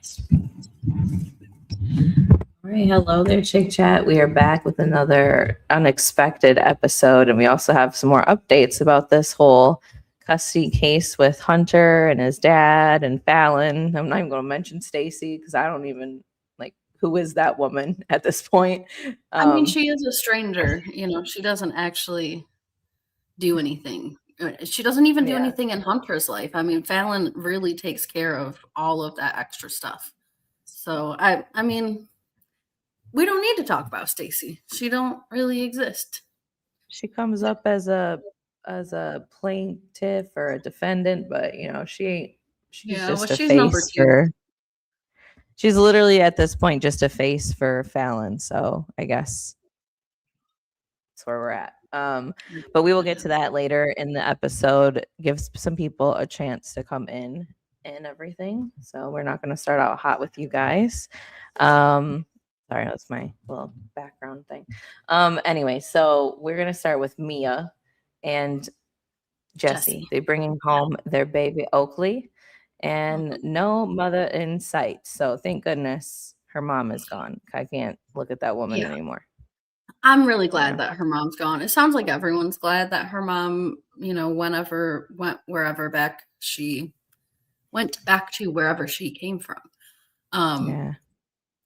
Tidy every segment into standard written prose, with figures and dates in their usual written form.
All right, hello there, Chick Chat. We are back with another unexpected episode, and we also have some more updates about this whole custody case with Hunter and his dad and Fallon. I'm not even going to mention Stacy because I don't even who is that woman at this point. I mean, she is a stranger. She doesn't actually do anything. She doesn't even do anything in Hunter's life. I mean, Fallon really takes care of all of that extra stuff. So I mean, we don't need to talk about Stacy. She don't really exist. She comes up as a plaintiff or a defendant, but she ain't. She's just a face for. She's literally at this point just a face for Fallon. So I guess that's where we're at. But we will get to that later in the episode. Gives some people a chance to come in and everything. So we're not going to start out hot with you guys. Sorry, that's my little background thing. Anyway, so we're going to start with Mia and Jesse. They're bringing home their baby Oakley and no mother in sight. So thank goodness her mom is gone. I can't look at that woman anymore. I'm really glad that her mom's gone. It sounds like everyone's glad that her mom, went wherever back she went back to wherever she came from.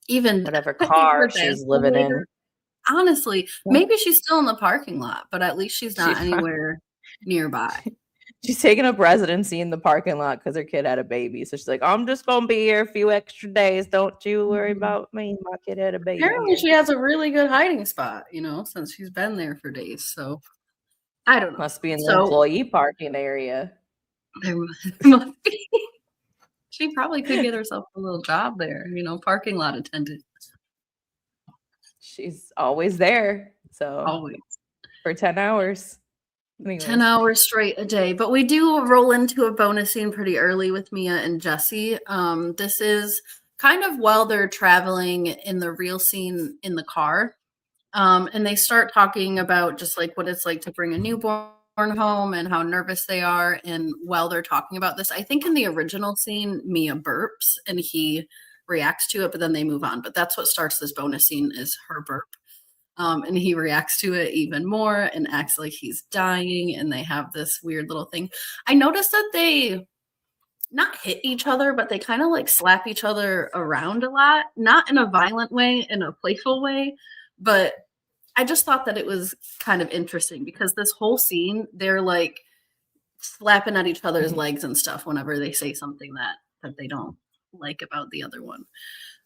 Even whatever car she's living in. Honestly, maybe she's still in the parking lot, but at least she's not anywhere nearby. She's taking up residency in the parking lot because her kid had a baby. So she's like, I'm just going to be here a few extra days. Don't you worry about me. My kid had a baby. Apparently she has a really good hiding spot, since she's been there for days. So I don't know. Must be in the employee parking area. There must be. She probably could get herself a little job there, parking lot attendant. She's always there. So always. For 10 hours. Anyways. 10 hours straight a day. But we do roll into a bonus scene pretty early with Mia and Jesse. This is kind of while they're traveling in the real scene in the car. And they start talking about just like what it's like to bring a newborn home and how nervous they are. And while they're talking about this, I think in the original scene, Mia burps and he reacts to it, but then they move on. But that's what starts this bonus scene is her burp. And he reacts to it even more and acts like he's dying. And they have this weird little thing. I noticed that they not hit each other, but they kind of like slap each other around a lot, not in a violent way, in a playful way. But I just thought that it was kind of interesting because this whole scene, they're like slapping at each other's legs and stuff whenever they say something that they don't like about the other one.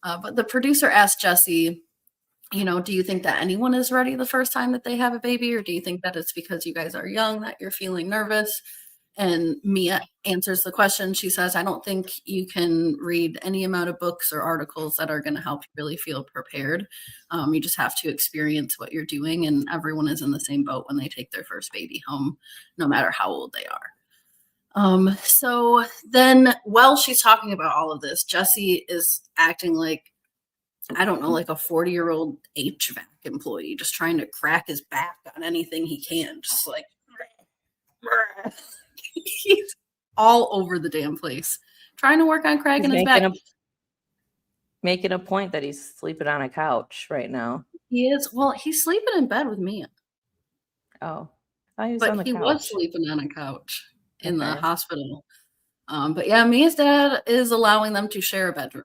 But the producer asked Jesse, do you think that anyone is ready the first time that they have a baby? Or do you think that it's because you guys are young that you're feeling nervous? And Mia answers the question. She says, I don't think you can read any amount of books or articles that are going to help you really feel prepared. You just have to experience what you're doing. And everyone is in the same boat when they take their first baby home, no matter how old they are. So then while she's talking about all of this, Jesse is acting like, I don't know, like a 40-year-old HVAC employee, just trying to crack his back on anything he can. Just like, he's all over the damn place, trying to work on cracking his back. Making a point that he's sleeping on a couch right now. He is. Well, he's sleeping in bed with Mia. Oh, I thought he was but on the he couch. Was sleeping on a couch in the hospital. But yeah, Mia's dad is allowing them to share a bedroom.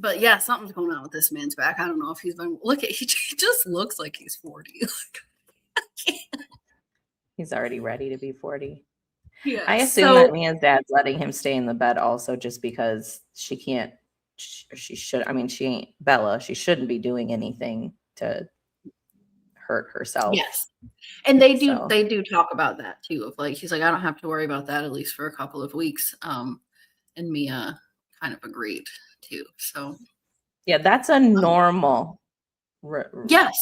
But yeah, something's going on with this man's back. I don't know if he's been. He just looks like he's 40. He's already ready to be 40. Yeah. I assume that Mia's dad's letting him stay in the bed also just because she can't. She should. I mean, she ain't Bella. She shouldn't be doing anything to hurt herself. Yes. And they do talk about that too. Of like, he's like, I don't have to worry about that at least for a couple of weeks. And Mia kind of agreed too. So yeah, that's a normal yes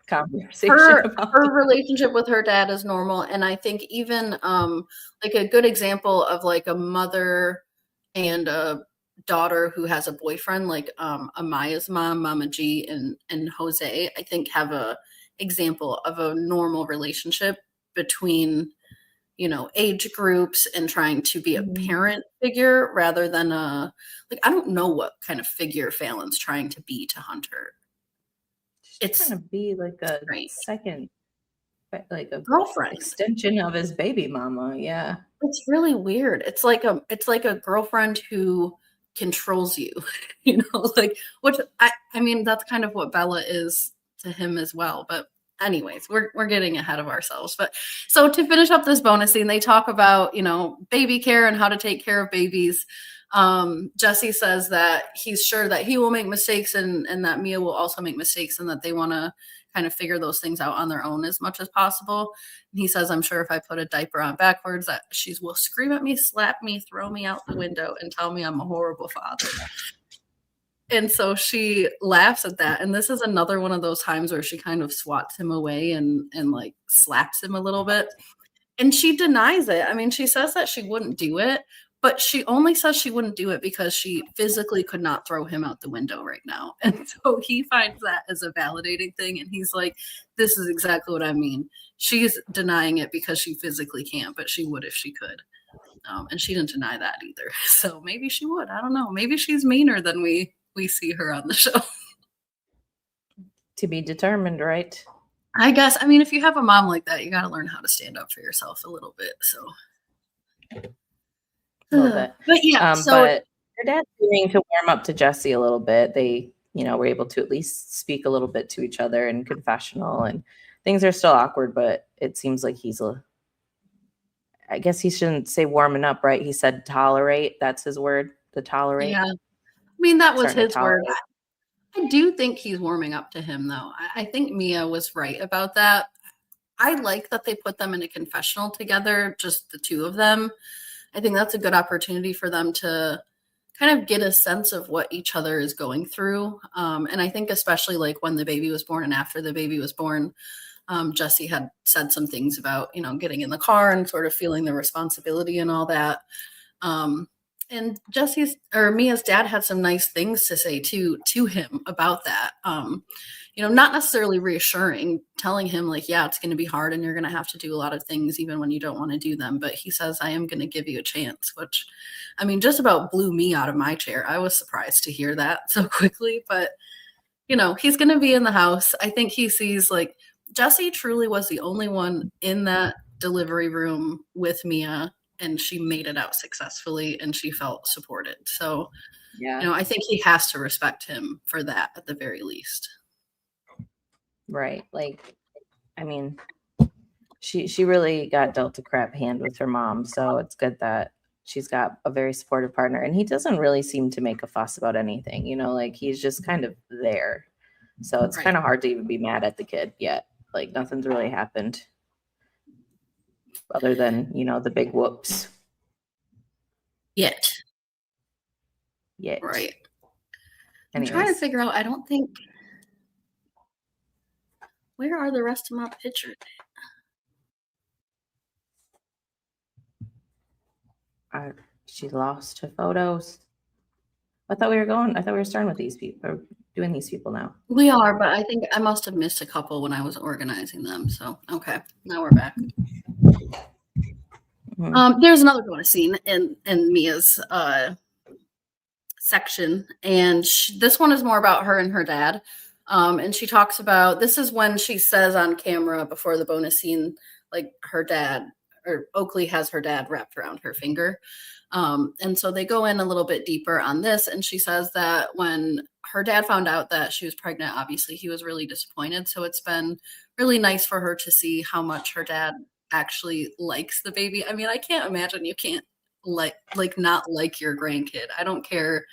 conversation. Her relationship with her dad is normal. And I think even like a good example of like a mother and a daughter who has a boyfriend, like Amaya's mom, Mama G, and Jose, I think have a example of a normal relationship between age groups and trying to be a parent figure rather than I don't know what kind of figure Falon's trying to be to Hunter. It's trying to be like a strange. second, like a girlfriend extension of his baby mama. Yeah. It's really weird. It's like a girlfriend who controls you, which I mean, that's kind of what Bella is to him as well. But anyways, we're getting ahead of ourselves. But so to finish up this bonus scene, they talk about, baby care and how to take care of babies. Jesse says that he's sure that he will make mistakes and that Mia will also make mistakes and that they want to kind of figure those things out on their own as much as possible. And he says, I'm sure if I put a diaper on backwards that she will scream at me, slap me, throw me out the window and tell me I'm a horrible father. And so she laughs at that. And this is another one of those times where she kind of swats him away and like slaps him a little bit. And she denies it. I mean, she says that she wouldn't do it, but she only says she wouldn't do it because she physically could not throw him out the window right now. And so he finds that as a validating thing. And he's like, this is exactly what I mean. She's denying it because she physically can't, but she would if she could. And she didn't deny that either. So maybe she would. I don't know. Maybe she's meaner than we see her on the show. To be determined, right? I guess. I mean, if you have a mom like that, you got to learn how to stand up for yourself a little bit. So. A little bit. But yeah, but her dad's seeming to warm up to Jesse a little bit. They, were able to at least speak a little bit to each other in confessional, and things are still awkward, but it seems like I guess he shouldn't say warming up, right? He said tolerate. That's his word, the tolerate. Yeah. I mean, that was his word. I do think he's warming up to him, though. I think Mia was right about that. I like that they put them in a confessional together, just the two of them. I think that's a good opportunity for them to kind of get a sense of what each other is going through. And I think especially like when the baby was born and after the baby was born, Jesse had said some things about, getting in the car and sort of feeling the responsibility and all that. And Mia's dad had some nice things to say to him about that. Not necessarily reassuring, telling him like, yeah, it's going to be hard and you're going to have to do a lot of things even when you don't want to do them. But he says, I am going to give you a chance, which, I mean, just about blew me out of my chair. I was surprised to hear that so quickly, but he's going to be in the house. I think he sees like Jesse truly was the only one in that delivery room with Mia, and she made it out successfully and she felt supported. So, yeah, I think he has to respect him for that at the very least. Right. Like, I mean, she really got dealt a crap hand with her mom. So it's good that she's got a very supportive partner. And he doesn't really seem to make a fuss about anything, like he's just kind of there. So it's kind of hard to even be mad at the kid yet. Like nothing's really happened other than, the big whoops. Yet. Right. I'm trying to figure out, I don't think, where are the rest of my pictures? She lost her photos. I thought we were starting with these people, or doing these people now. We are, but I think I must have missed a couple when I was organizing them. So, okay, now we're back. Mm-hmm. There's another bonus scene in Mia's section, and this one is more about her and her dad. And she talks about, this is when she says on camera before the bonus scene, like her dad, or Oakley has her dad wrapped around her finger. And so they go in a little bit deeper on this. And she says that when her dad found out that she was pregnant, obviously he was really disappointed. So it's been really nice for her to see how much her dad actually likes the baby. I mean, I can't imagine you can't not like your grandkid. I don't care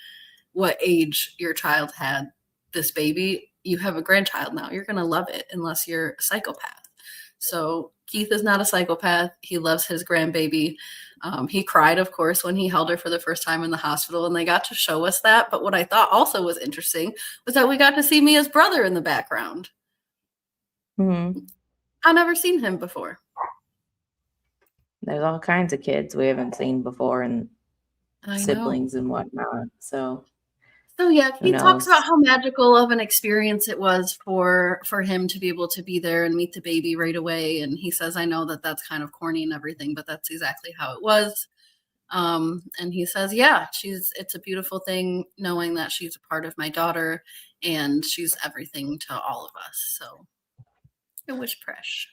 what age your child had this baby. You have a grandchild now. You're going to love it unless you're a psychopath. So Keith is not a psychopath. He loves his grandbaby. He cried, of course, when he held her for the first time in the hospital, and they got to show us that. But what I thought also was interesting was that we got to see Mia's brother in the background. Mm-hmm. I've never seen him before. There's all kinds of kids we haven't seen before, and siblings and whatnot. So So yeah, Who he talks about knows? how magical of an experience it was for him to be able to be there and meet the baby right away. And he says, "I know that that's kind of corny and everything, but that's exactly how it was." And he says, "Yeah, it's a beautiful thing knowing that she's a part of my daughter, and she's everything to all of us." So it was fresh.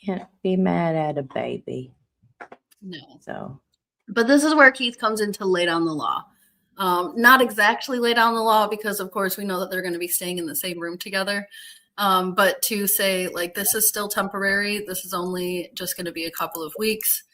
Can't be mad at a baby. No. So, but this is where Keith comes in to lay down the law. Not exactly lay down the law because, of course, we know that they're going to be staying in the same room together. But to say, like, this is still temporary. This is only just going to be a couple of weeks.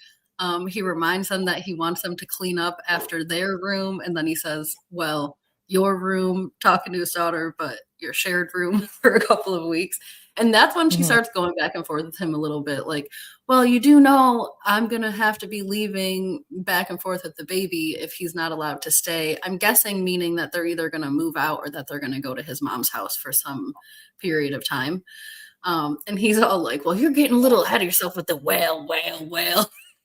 He reminds them that he wants them to clean up after their room. And then he says, well, your room, talking to his daughter, but your shared room for a couple of weeks. And that's when she starts going back and forth with him a little bit, like, well, you do know I'm going to have to be leaving back and forth with the baby if he's not allowed to stay. I'm guessing meaning that they're either going to move out or that they're going to go to his mom's house for some period of time. And he's all like, well, you're getting a little ahead of yourself with the well.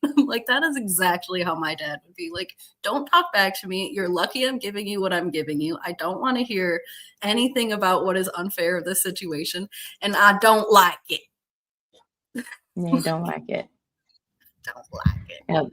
I'm like, that is exactly how my dad would be. Like, don't talk back to me. You're lucky I'm giving you what I'm giving you. I don't want to hear anything about what is unfair of this situation. And I don't like it. yeah, you don't like it. Don't like it. Yep.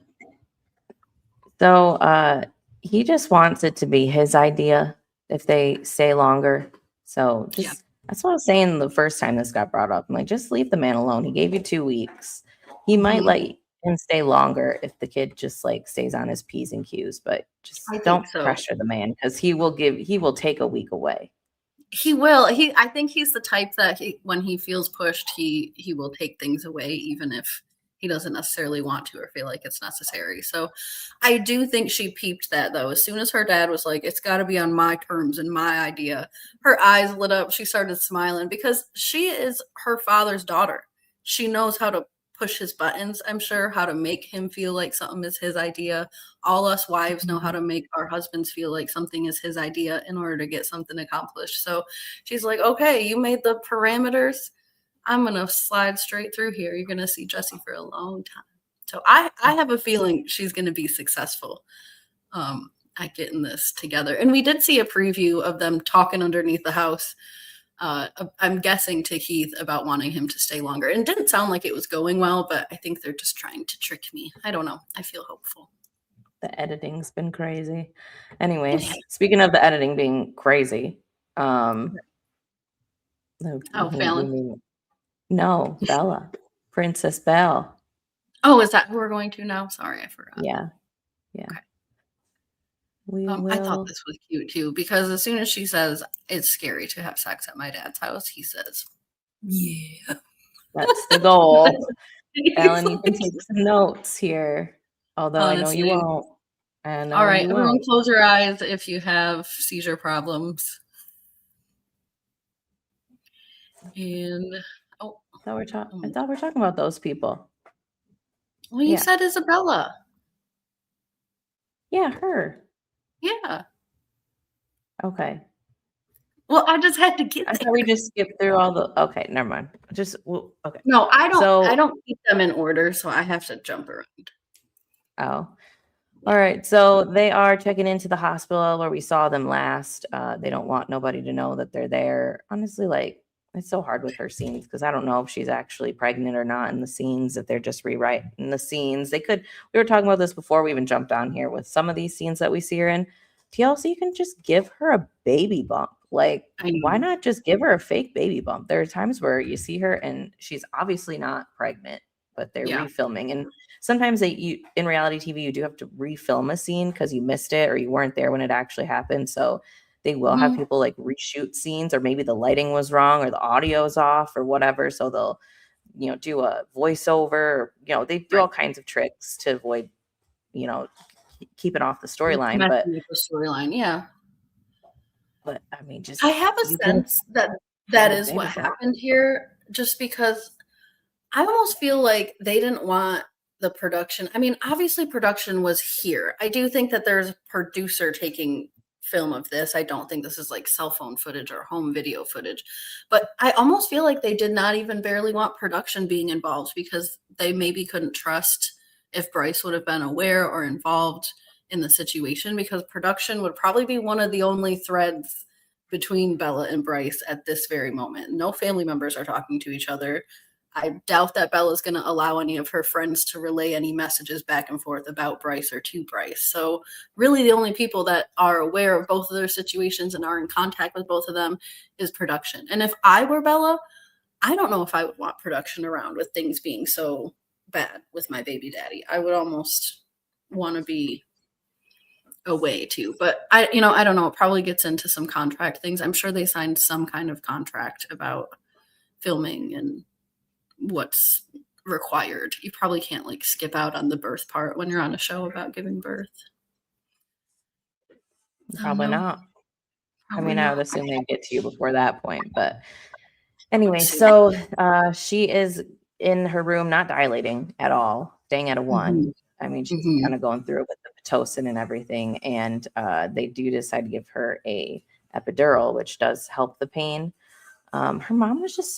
So he just wants it to be his idea if they stay longer. So just that's what I was saying the first time this got brought up. I'm like, just leave the man alone. He gave you 2 weeks. He might let him stay longer if the kid just like stays on his P's and Q's, but just don't pressure the man because he will take a week away. He will. I think he's the type that when he feels pushed, he will take things away, even if he doesn't necessarily want to or feel like it's necessary. So I do think she peeped that, though. As soon as her dad was like, it's got to be on my terms and my idea, her eyes lit up. She started smiling because she is her father's daughter. She knows how to push his buttons, I'm sure, how to make him feel like something is his idea. All us wives know how to make our husbands feel like something is his idea in order to get something accomplished. So she's like, okay, you made the parameters. I'm going to slide straight through here. You're going to see Jessie for a long time. So I have a feeling she's going to be successful at getting this together. And we did see a preview of them talking underneath the house. I'm guessing to Keith about wanting him to stay longer. And it didn't sound like it was going well, but I think they're just trying to trick me. I don't know. I feel hopeful. The editing's been crazy. Anyways, speaking of the editing being crazy, Falon? No, Bella. Princess Belle. Oh, is that who we're going to now? Sorry, I forgot. Yeah. Okay. I thought this was cute too, because as soon as she says it's scary to have sex at my dad's house, he says, yeah. That's the goal. Ellen, you can take some notes here. Although honestly, I know you won't. All right, everyone close your eyes if you have seizure problems. And I thought we're talking about those people. Well, you said Isabella. Yeah, her. Yeah. Okay. Well, I just had to get there. I thought we just skipped through all the. Okay, never mind. Okay. No, I don't. I don't keep them in order, so I have to jump around. Oh. All right. So they are checking into the hospital where we saw them last. They don't want nobody to know that they're there. Honestly, like, it's so hard with her scenes because I don't know if she's actually pregnant or not in the scenes, that they're just rewriting the scenes. We were talking about this before we even jumped on here with some of these scenes that we see her in. TLC can just give her a baby bump. Like, why not just give her a fake baby bump? There are times where you see her and she's obviously not pregnant, but they're refilming. And sometimes in reality TV, you do have to refilm a scene because you missed it or you weren't there when it actually happened. So they will have people like reshoot scenes, or maybe the lighting was wrong or the audio is off or whatever. So they'll, do a voiceover, or, they do all kinds of tricks to avoid, keeping off the storyline. But the storyline, yeah. But I mean, I have a sense that is what happened here, just because I almost feel like they didn't want the production. I mean, obviously production was here. I do think that there's a producer taking film of this. I don't think this is like cell phone footage or home video footage, but I almost feel like they did not even barely want production being involved because they maybe couldn't trust if Bryce would have been aware or involved in the situation, because production would probably be one of the only threads between Bella and Bryce at this very moment. No family members are talking to each other. I doubt that Bella's going to allow any of her friends to relay any messages back and forth about Bryce or to Bryce. So really the only people that are aware of both of their situations and are in contact with both of them is production. And if I were Bella, I don't know if I would want production around with things being so bad with my baby daddy. I would almost want to be away too. But I don't know. It probably gets into some contract things. I'm sure they signed some kind of contract about filming and what's required. You probably can't like skip out on the birth part when you're on a show about giving birth. Probably not. I mean, I would assume they'd get to you before that point, but anyway, so she is in her room, not dilating at all, staying at a 1. Mm-hmm. I mean, she's kind of going through it with the Pitocin and everything, and they do decide to give her a epidural, which does help the pain. Her mom was just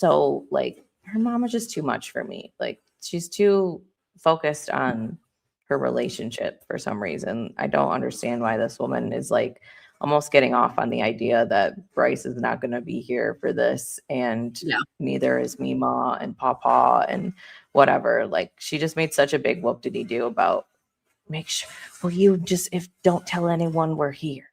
too much for me. Like, she's too focused on her relationship for some reason. I don't understand why this woman is like almost getting off on the idea that Bryce is not going to be here for this, and neither is Mima and Papa and whatever. Like, she just made such a big whoop-de-doo about, make sure, will you just, if don't tell anyone we're here.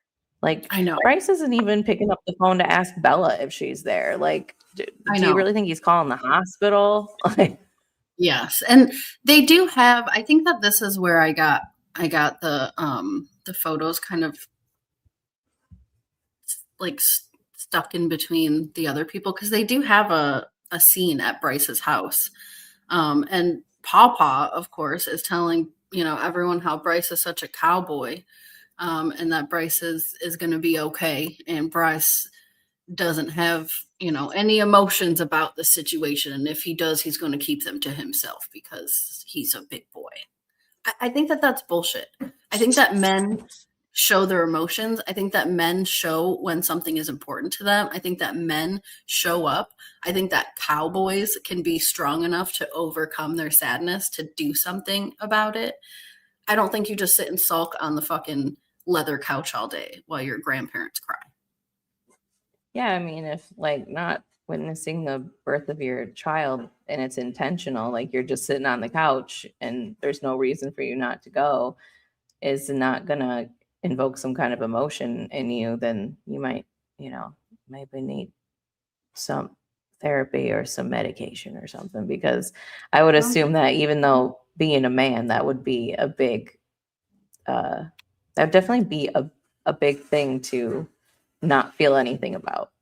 Like, I know Bryce isn't even picking up the phone to ask Bella if she's there. Like, do you really think he's calling the hospital? Yes, and they do have. I think that this is where I got the photos kind of like stuck in between the other people, because they do have a scene at Bryce's house, and Papa, of course, is telling everyone how Bryce is such a cowboy, and that Bryce is going to be okay, and Bryce doesn't have any emotions about the situation, and if he does, he's going to keep them to himself because he's a big boy. I think that that's bullshit. I think that men show their emotions. I think that men show when something is important to them. I think that men show up. I think that cowboys can be strong enough to overcome their sadness to do something about it. I don't think you just sit and sulk on the fucking leather couch all day while your grandparents cry. Yeah, I mean, if like not witnessing the birth of your child and it's intentional, like you're just sitting on the couch and there's no reason for you not to go, is not gonna invoke some kind of emotion in you, then you might, maybe need some therapy or some medication or something, because I would assume that even though being a man, that would be a big, that would definitely be a big thing to not feel anything about.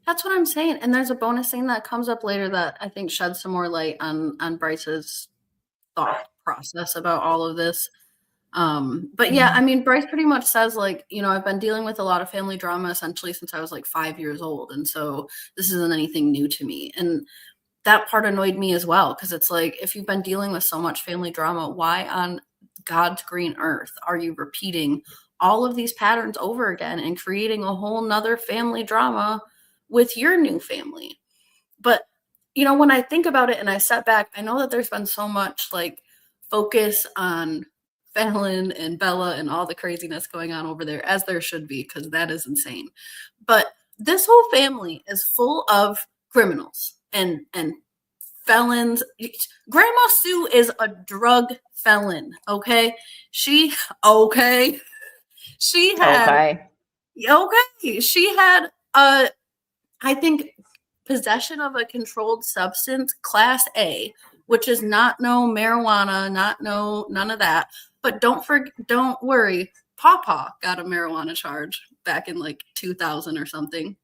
That's what I'm saying. And there's a bonus scene that comes up later that I think sheds some more light on Bryce's thought process about all of this. But yeah, I mean, Bryce pretty much says like, I've been dealing with a lot of family drama essentially since I was like 5 years old. And so this isn't anything new to me. And that part annoyed me as well, because it's like, if you've been dealing with so much family drama, why on God's green earth are you repeating all of these patterns over again and creating a whole nother family drama with your new family? But, when I think about it and I step back, I know that there's been so much like focus on Falon and Bella and all the craziness going on over there, as there should be, because that is insane. But this whole family is full of criminals and felons. Grandma Sue is a drug felon. Okay. She had I think possession of a controlled substance, class A, which is not no marijuana, none of that. But don't worry, Papa got a marijuana charge back in like 2000 or something.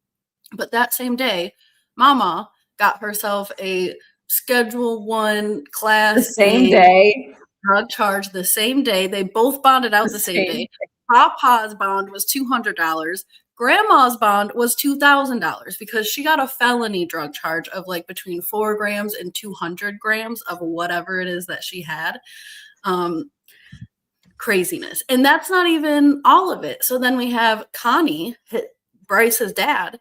But that same day, Mama got herself a Schedule 1 class A drug charge the same day. They both bonded out the same day. Papa's bond was $200. Grandma's bond was $2,000 because she got a felony drug charge of like between 4 grams and 200 grams of whatever it is that she had. Craziness. And that's not even all of it. So then we have Connie, Bryce's dad,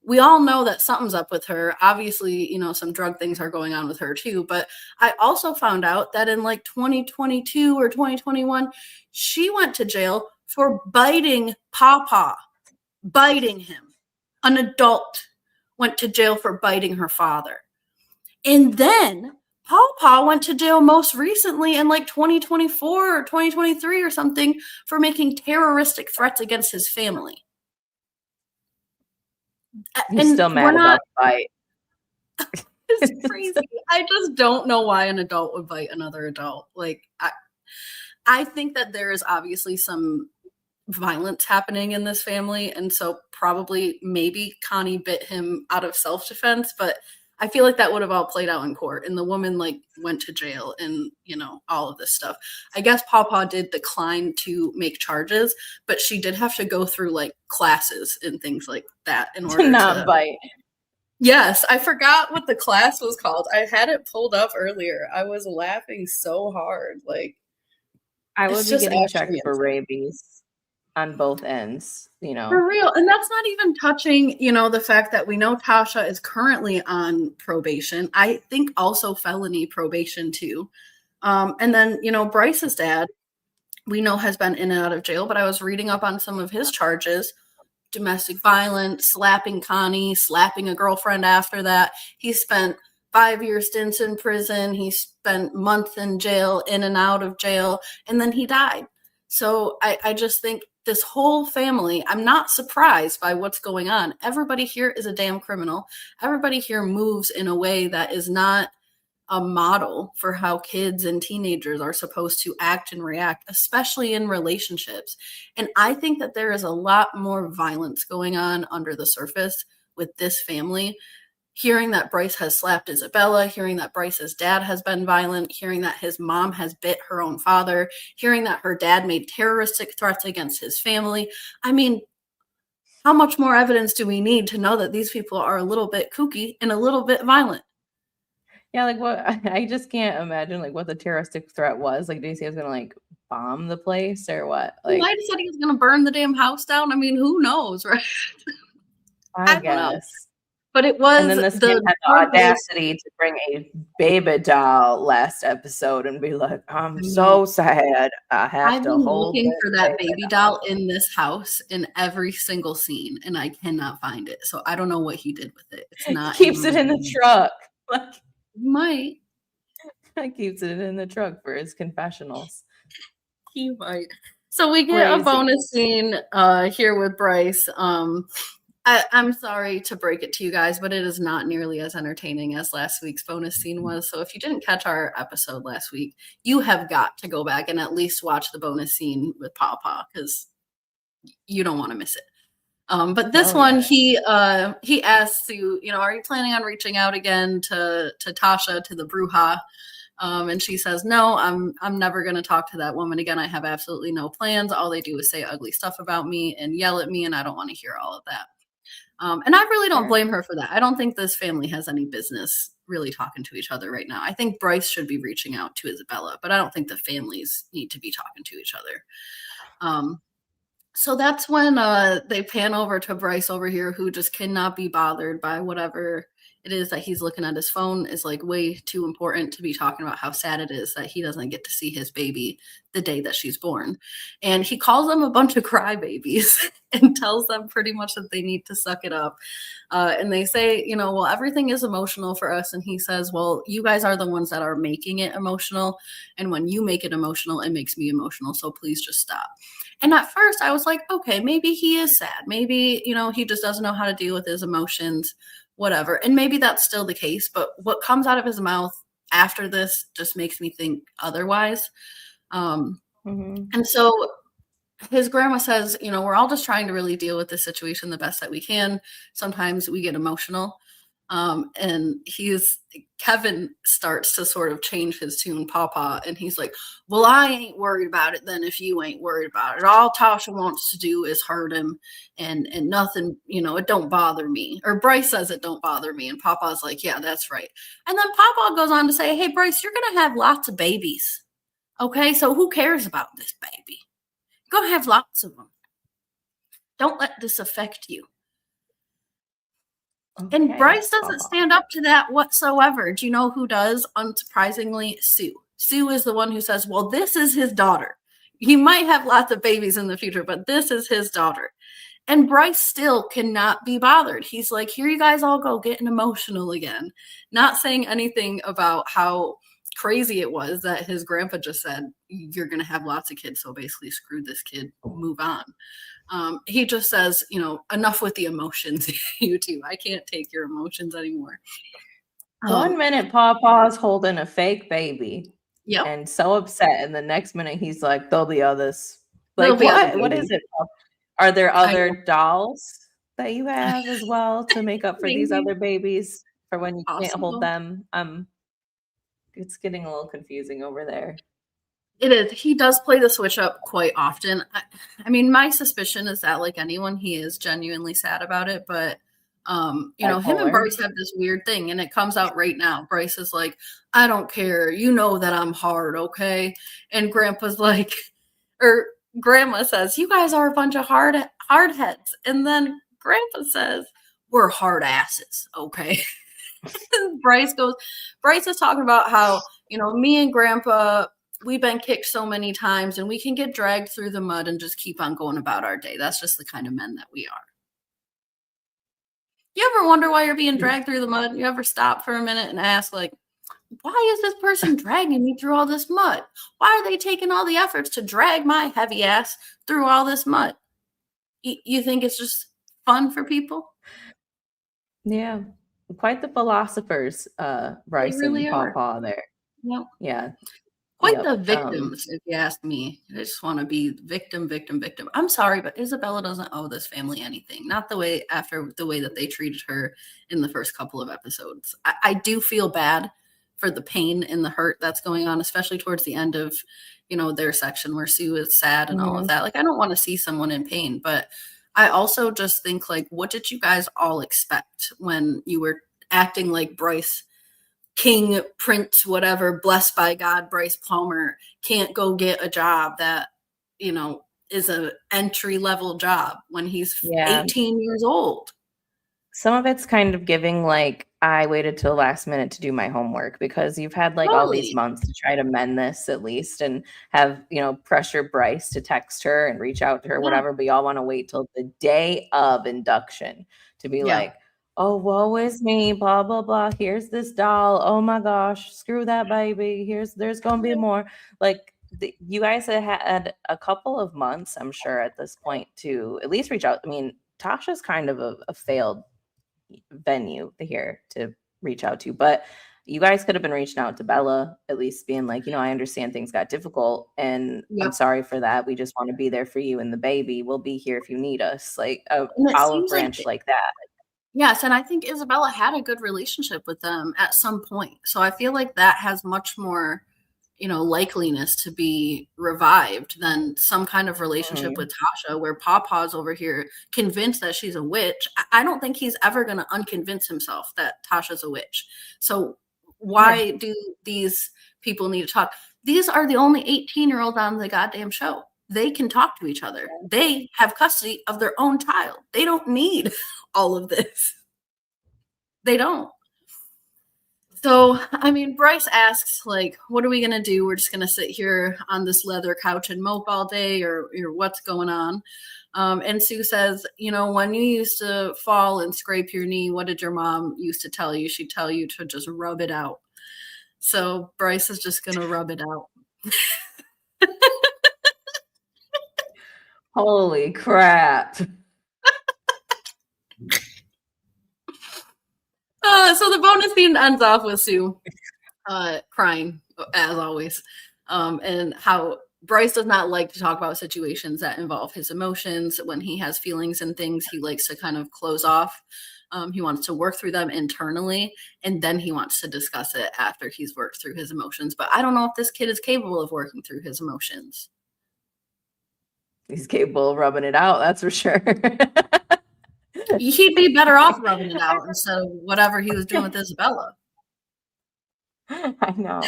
we all know that something's up with her. Obviously, some drug things are going on with her too. But I also found out that in like 2022 or 2021, she went to jail for biting Pawpaw, biting him. An adult went to jail for biting her father. And then Pawpaw went to jail most recently in like 2024 or 2023 or something for making terroristic threats against his family. He's still mad about the bite. It's crazy. I just don't know why an adult would bite another adult. Like, I think that there is obviously some violence happening in this family, and so probably maybe Connie bit him out of self-defense, but I feel like that would have all played out in court, and the woman like went to jail and all of this stuff. I guess Pawpaw did decline to make charges, but she did have to go through like classes and things like that in order to not bite. Yes, I forgot what the class was called. I had it pulled up earlier. I was laughing so hard. Like, I would be getting checked for rabies on both ends, For real. And that's not even touching, the fact that we know Tasha is currently on probation. I think also felony probation too. And then, Bryce's dad, we know has been in and out of jail, but I was reading up on some of his charges. Domestic violence, slapping Connie, slapping a girlfriend after that. He spent 5-year stints in prison. He spent months in jail, in and out of jail, and then he died. So I just think this whole family, I'm not surprised by what's going on. Everybody here is a damn criminal. Everybody here moves in a way that is not a model for how kids and teenagers are supposed to act and react, especially in relationships. And I think that there is a lot more violence going on under the surface with this family. Hearing that Bryce has slapped Isabella, hearing that Bryce's dad has been violent, hearing that his mom has bit her own father, hearing that her dad made terroristic threats against his family. I mean, how much more evidence do we need to know that these people are a little bit kooky and a little bit violent? Yeah, like what? I just can't imagine like what the terroristic threat was. Like, did he say he was gonna like bomb the place or what? Like, he might have said he was gonna burn the damn house down. I mean, who knows, right? I guess. But it was. And then this man had the audacity to bring a baby doll last episode and be like, "I'm so sad. I've been looking for that baby doll in this house in every single scene, and I cannot find it. So I don't know what he did with it. It's not. He keeps it in the truck. Like, might. He keeps it in the truck for his confessionals. He might. So we get a bonus scene here with Bryce. I'm sorry to break it to you guys, but it is not nearly as entertaining as last week's bonus scene was. So if you didn't catch our episode last week, you have got to go back and at least watch the bonus scene with Pawpaw because you don't want to miss it. But this one, he asks you, are you planning on reaching out again to Tasha, to the Bruja? And she says, no, I'm never going to talk to that woman again. I have absolutely no plans. All they do is say ugly stuff about me and yell at me, and I don't want to hear all of that. And I really don't blame her for that. I don't think this family has any business really talking to each other right now. I think Bryce should be reaching out to Isabella, but I don't think the families need to be talking to each other. So that's when they pan over to Bryce over here, who just cannot be bothered by whatever it is that he's looking at. His phone is like way too important to be talking about how sad it is that he doesn't get to see his baby the day that she's born. And he calls them a bunch of crybabies and tells them pretty much that they need to suck it up. And they say, well, everything is emotional for us. And he says, well, you guys are the ones that are making it emotional. And when you make it emotional, it makes me emotional. So please just stop. And at first I was like, okay, maybe he is sad. Maybe, he just doesn't know how to deal with his emotions, whatever. And maybe that's still the case. But what comes out of his mouth after this just makes me think otherwise. And so his grandma says, we're all just trying to really deal with this situation the best that we can. Sometimes we get emotional. And Kevin starts to sort of change his tune, Pawpaw, and he's like, well, I ain't worried about it then if you ain't worried about it. All Tasha wants to do is hurt him and nothing, it don't bother me. Or Bryce says it don't bother me. And Pawpaw's like, yeah, that's right. And then Pawpaw goes on to say, hey, Bryce, you're going to have lots of babies. Okay, so who cares about this baby? You're going to have lots of them. Don't let this affect you. Okay, and Bryce doesn't stand up to that whatsoever. Do you know who does? Unsurprisingly, Sue. Sue is the one who says, well, this is his daughter. He might have lots of babies in the future, but this is his daughter. And Bryce still cannot be bothered. He's like, here you guys all go, getting emotional again. Not saying anything about how crazy it was that his grandpa just said, you're going to have lots of kids, so basically screw this kid, move on. He just says, enough with the emotions, you two. I can't take your emotions anymore. 1 minute, Pawpaw's holding a fake baby. Yep. And so upset. And the next minute, he's like, there'll be others. Like, what is it? Are there other dolls that you have as well to make up for these other babies for when you can't hold them? It's getting a little confusing over there. It is. He does play the switch up quite often. I mean, my suspicion is that, like anyone, he is genuinely sad about it. But, him and Bryce have this weird thing, and it comes out right now. Bryce is like, I don't care. You know that I'm hard, okay? And Grandpa's like, or Grandma says, you guys are a bunch of hard heads. And then Grandpa says, we're hard asses, okay? Bryce is talking about how, me and Grandpa, we've been kicked so many times and we can get dragged through the mud and just keep on going about our day. That's just the kind of men that we are. You ever wonder why you're being dragged through the mud? You ever stop for a minute and ask, like, why is this person dragging me through all this mud? Why are they taking all the efforts to drag my heavy ass through all this mud? You think it's just fun for people? Yeah. Quite the philosophers, Bryce really and Pawpaw there. Yep. Yeah. Quite the victims, if you ask me. I just want to be victim. I'm sorry, but Isabella doesn't owe this family anything. Not the way that they treated her in the first couple of episodes. I do feel bad for the pain and the hurt that's going on, especially towards the end of, their section where Sue is sad and all of that. Like, I don't want to see someone in pain, but I also just think, like, what did you guys all expect when you were acting like Bryce, King, Prince, whatever, blessed by God, Bryce Palmer can't go get a job that, is an entry-level job when he's 18 years old? Some of it's kind of giving, like, I waited till the last minute to do my homework, because you've had like all these months to try to mend this at least, and have, pressure Bryce to text her and reach out to her, whatever, but y'all want to wait till the day of induction to be like, oh, woe is me, blah, blah, blah. Here's this doll. Oh my gosh, screw that baby. There's going to be more. Like, you guys have had a couple of months, I'm sure, at this point to at least reach out. I mean, Tasha's kind of a failed venue here to reach out to, but you guys could have been reaching out to Bella, at least being like, I understand things got difficult, and I'm sorry for that. We just want to be there for you and the baby. We'll be here if you need us. Like a olive branch like that. Yes, and I think Isabella had a good relationship with them at some point. So I feel like that has much more, likeliness to be revived than some kind of relationship with Tasha, where Pawpaw's over here convinced that she's a witch. I don't think he's ever going to unconvince himself that Tasha's a witch. So why do these people need to talk? These are the only 18-year-olds on the goddamn show. They can talk to each other. They have custody of their own child. They don't need all of this. They don't. So, I mean, Bryce asks, like, what are we going to do? We're just going to sit here on this leather couch and mope all day, or what's going on? And Sue says, when you used to fall and scrape your knee, what did your mom used to tell you? She'd tell you to just rub it out. So Bryce is just going to rub it out. Holy crap. So the bonus scene ends off with Sue crying, as always, and how Bryce does not like to talk about situations that involve his emotions. When he has feelings and things, he likes to kind of close off. He wants to work through them internally, and then he wants to discuss it after he's worked through his emotions. But I don't know if this kid is capable of working through his emotions. He's capable of rubbing it out, that's for sure. He'd be better off rubbing it out instead of whatever he was doing with Isabella. I know.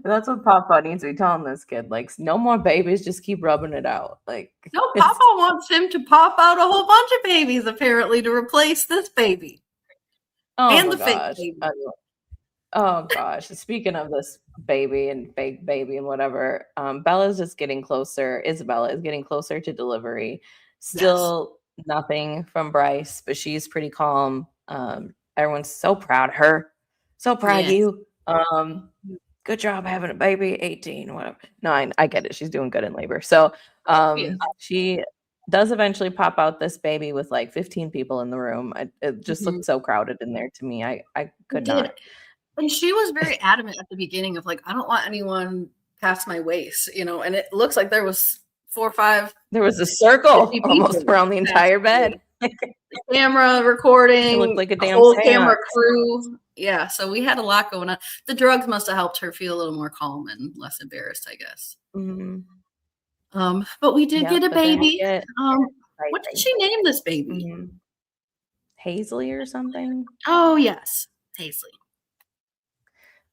That's what Papa needs to be telling this kid. Like, no more babies, just keep rubbing it out. Like, no, Papa wants him to pop out a whole bunch of babies, apparently, to replace this baby. Oh and my the fake gosh. baby. Oh gosh. Speaking of this baby and fake baby and whatever, Bella's just getting closer. Isabella is getting closer to delivery. Still nothing from Bryce, but she's pretty calm. Everyone's so proud of her. So proud of you. Good job having a baby, 18, whatever. No, I get it. She's doing good in labor. So she does eventually pop out this baby with like 15 people in the room. It just looked so crowded in there to me. I could not. And she was very adamant at the beginning of like, I don't want anyone past my waist, you know, and it looks like there was 4 or 5. There was a circle almost around the entire bed. The camera recording. It looked like a damn whole seance. Camera crew. Yeah, so we had a lot going on. The drugs must have helped her feel a little more calm and less embarrassed, I guess. Mm-hmm. But we did get a baby. What did she name this baby? Hazley or something? Oh yes, Hazley.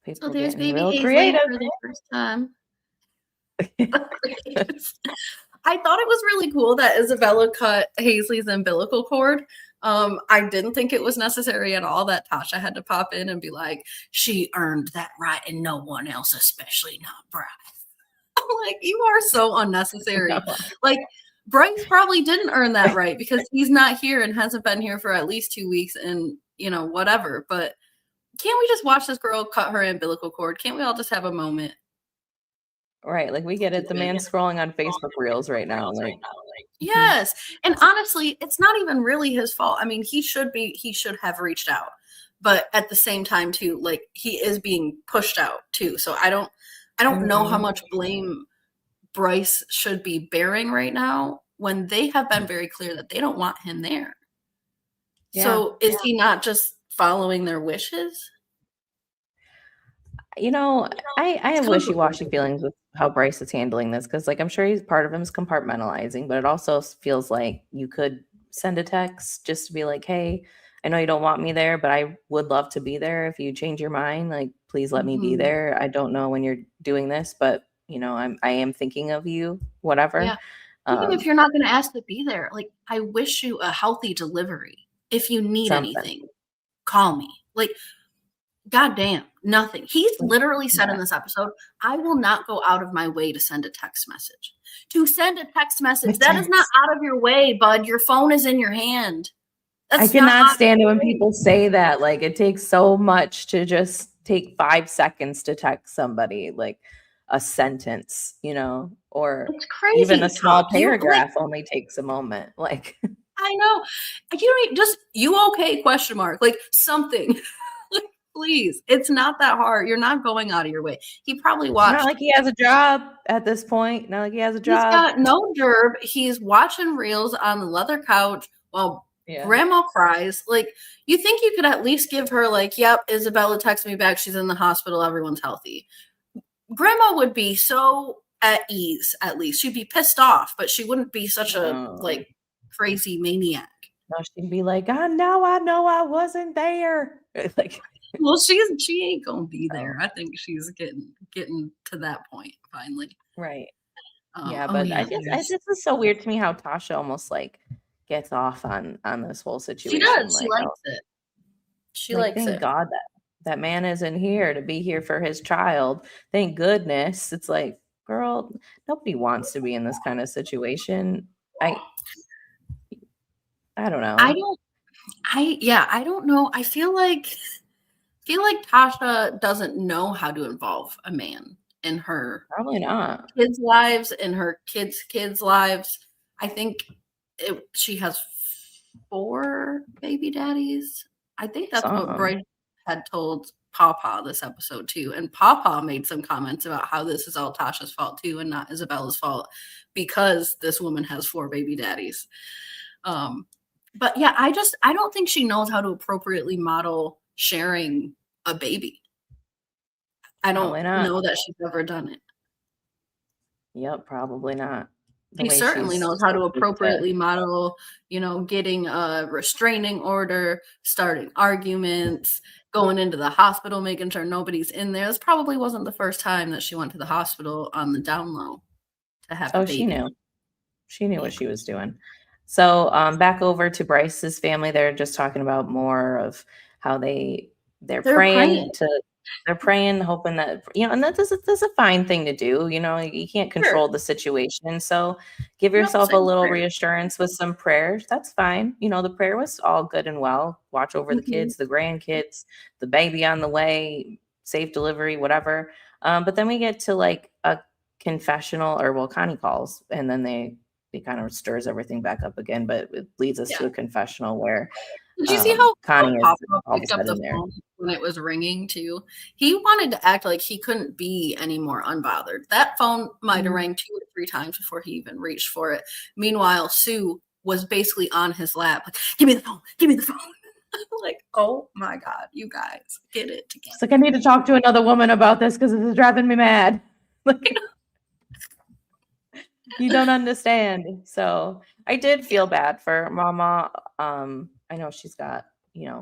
People so there's baby real Hazley creative for the first time. I thought it was really cool that Isabella cut Hazley's umbilical cord. I didn't think it was necessary at all that Tasha had to pop in and be like, she earned that right and no one else, especially not Bryce. I'm like, you are so unnecessary. No. Like, Bryce probably didn't earn that right because he's not here and hasn't been here for at least 2 weeks and, you know, whatever. But can't we just watch this girl cut her umbilical cord? Can't we all just have a moment? Right, like we get it. The man's scrolling on Facebook Reels right now. Like, yes, and honestly, it's not even really his fault. I mean, he should have reached out, but at the same time, too, like he is being pushed out too. So I don't know how much blame Bryce should be bearing right now when they have been very clear that they don't want him there. Yeah. So is he not just following their wishes? You know, I have wishy-washy feelings with how Bryce is handling this because, like, I'm sure he's part of him is compartmentalizing, but it also feels like you could send a text just to be like, hey, I know you don't want me there, but I would love to be there. If you change your mind, like, please let me be there. I don't know when you're doing this, but, you know, I am thinking of you, whatever. Yeah. Even if you're not going to ask to be there, like, I wish you a healthy delivery. If you need anything, call me. Like, goddamn, nothing. He's literally said in this episode, I will not go out of my way to send a text message. To send a text message, that is not out of your way, bud. Your phone is in your hand. I cannot stand it when people say that. Like, it takes so much to just take 5 seconds to text somebody, like a sentence, you know, or even a small paragraph only takes a moment. Like, I know. You don't just, you okay? Question mark. Like something. Please, it's not that hard. You're not going out of your way. He probably watched. Not like he has a job at this point. Not like he has a job. He's got no job. He's watching reels on the leather couch while grandma cries. Like, you think you could at least give her like, yep, Isabella texted me back. She's in the hospital. Everyone's healthy. Grandma would be so at ease, at least. She'd be pissed off, but she wouldn't be such a like crazy maniac. No, she'd be like, now I know I wasn't there. Like, well, she ain't gonna be there. I think she's getting to that point finally. Right. Yeah, but I just is so weird to me how Tasha almost like gets off on this whole situation. She does. She likes it. She likes it. Thank God that man isn't here to be here for his child. Thank goodness. It's like, girl, nobody wants to be in this kind of situation. I don't know. I don't know. I feel like Tasha doesn't know how to involve a man in her probably not kids' lives, in her kids' lives. I think she has 4 baby daddies. I think that's what Bryce had told Papa this episode too. And Papa made some comments about how this is all Tasha's fault too and not Isabella's fault because this woman has 4 baby daddies. But yeah, I don't think she knows how to appropriately model sharing a baby. I don't know that she's ever done it. Yep, probably not. She certainly knows how to appropriately model, you know, getting a restraining order, starting arguments, going into the hospital, making sure nobody's in there. This probably wasn't the first time that she went to the hospital on the down low to have a baby. She knew. She knew what she was doing. So back over to Bryce's family. They're just talking about more of how they're praying, hoping that, and that's a fine thing to do. You can't control the situation. So give yourself a little reassurance with some prayers. That's fine. The prayer was all good and well. Watch over the kids, the grandkids, the baby on the way, safe delivery, whatever. But then we get to like a confessional, or well, Connie calls, and then they kind of stirs everything back up again, but it leads us to a confessional where did you see how Connie is Papa all of a picked up the sudden there. phone when it was ringing too? He wanted to act like he couldn't be any more unbothered. That phone might have rang 2 or 3 times before he even reached for it. Meanwhile, Sue was basically on his lap, like, give me the phone, give me the phone. Like, oh my God, you guys, get it together. It's like, I need to talk to another woman about this because this is driving me mad. Like, you don't understand. So I did feel bad for Mama. I know she's got,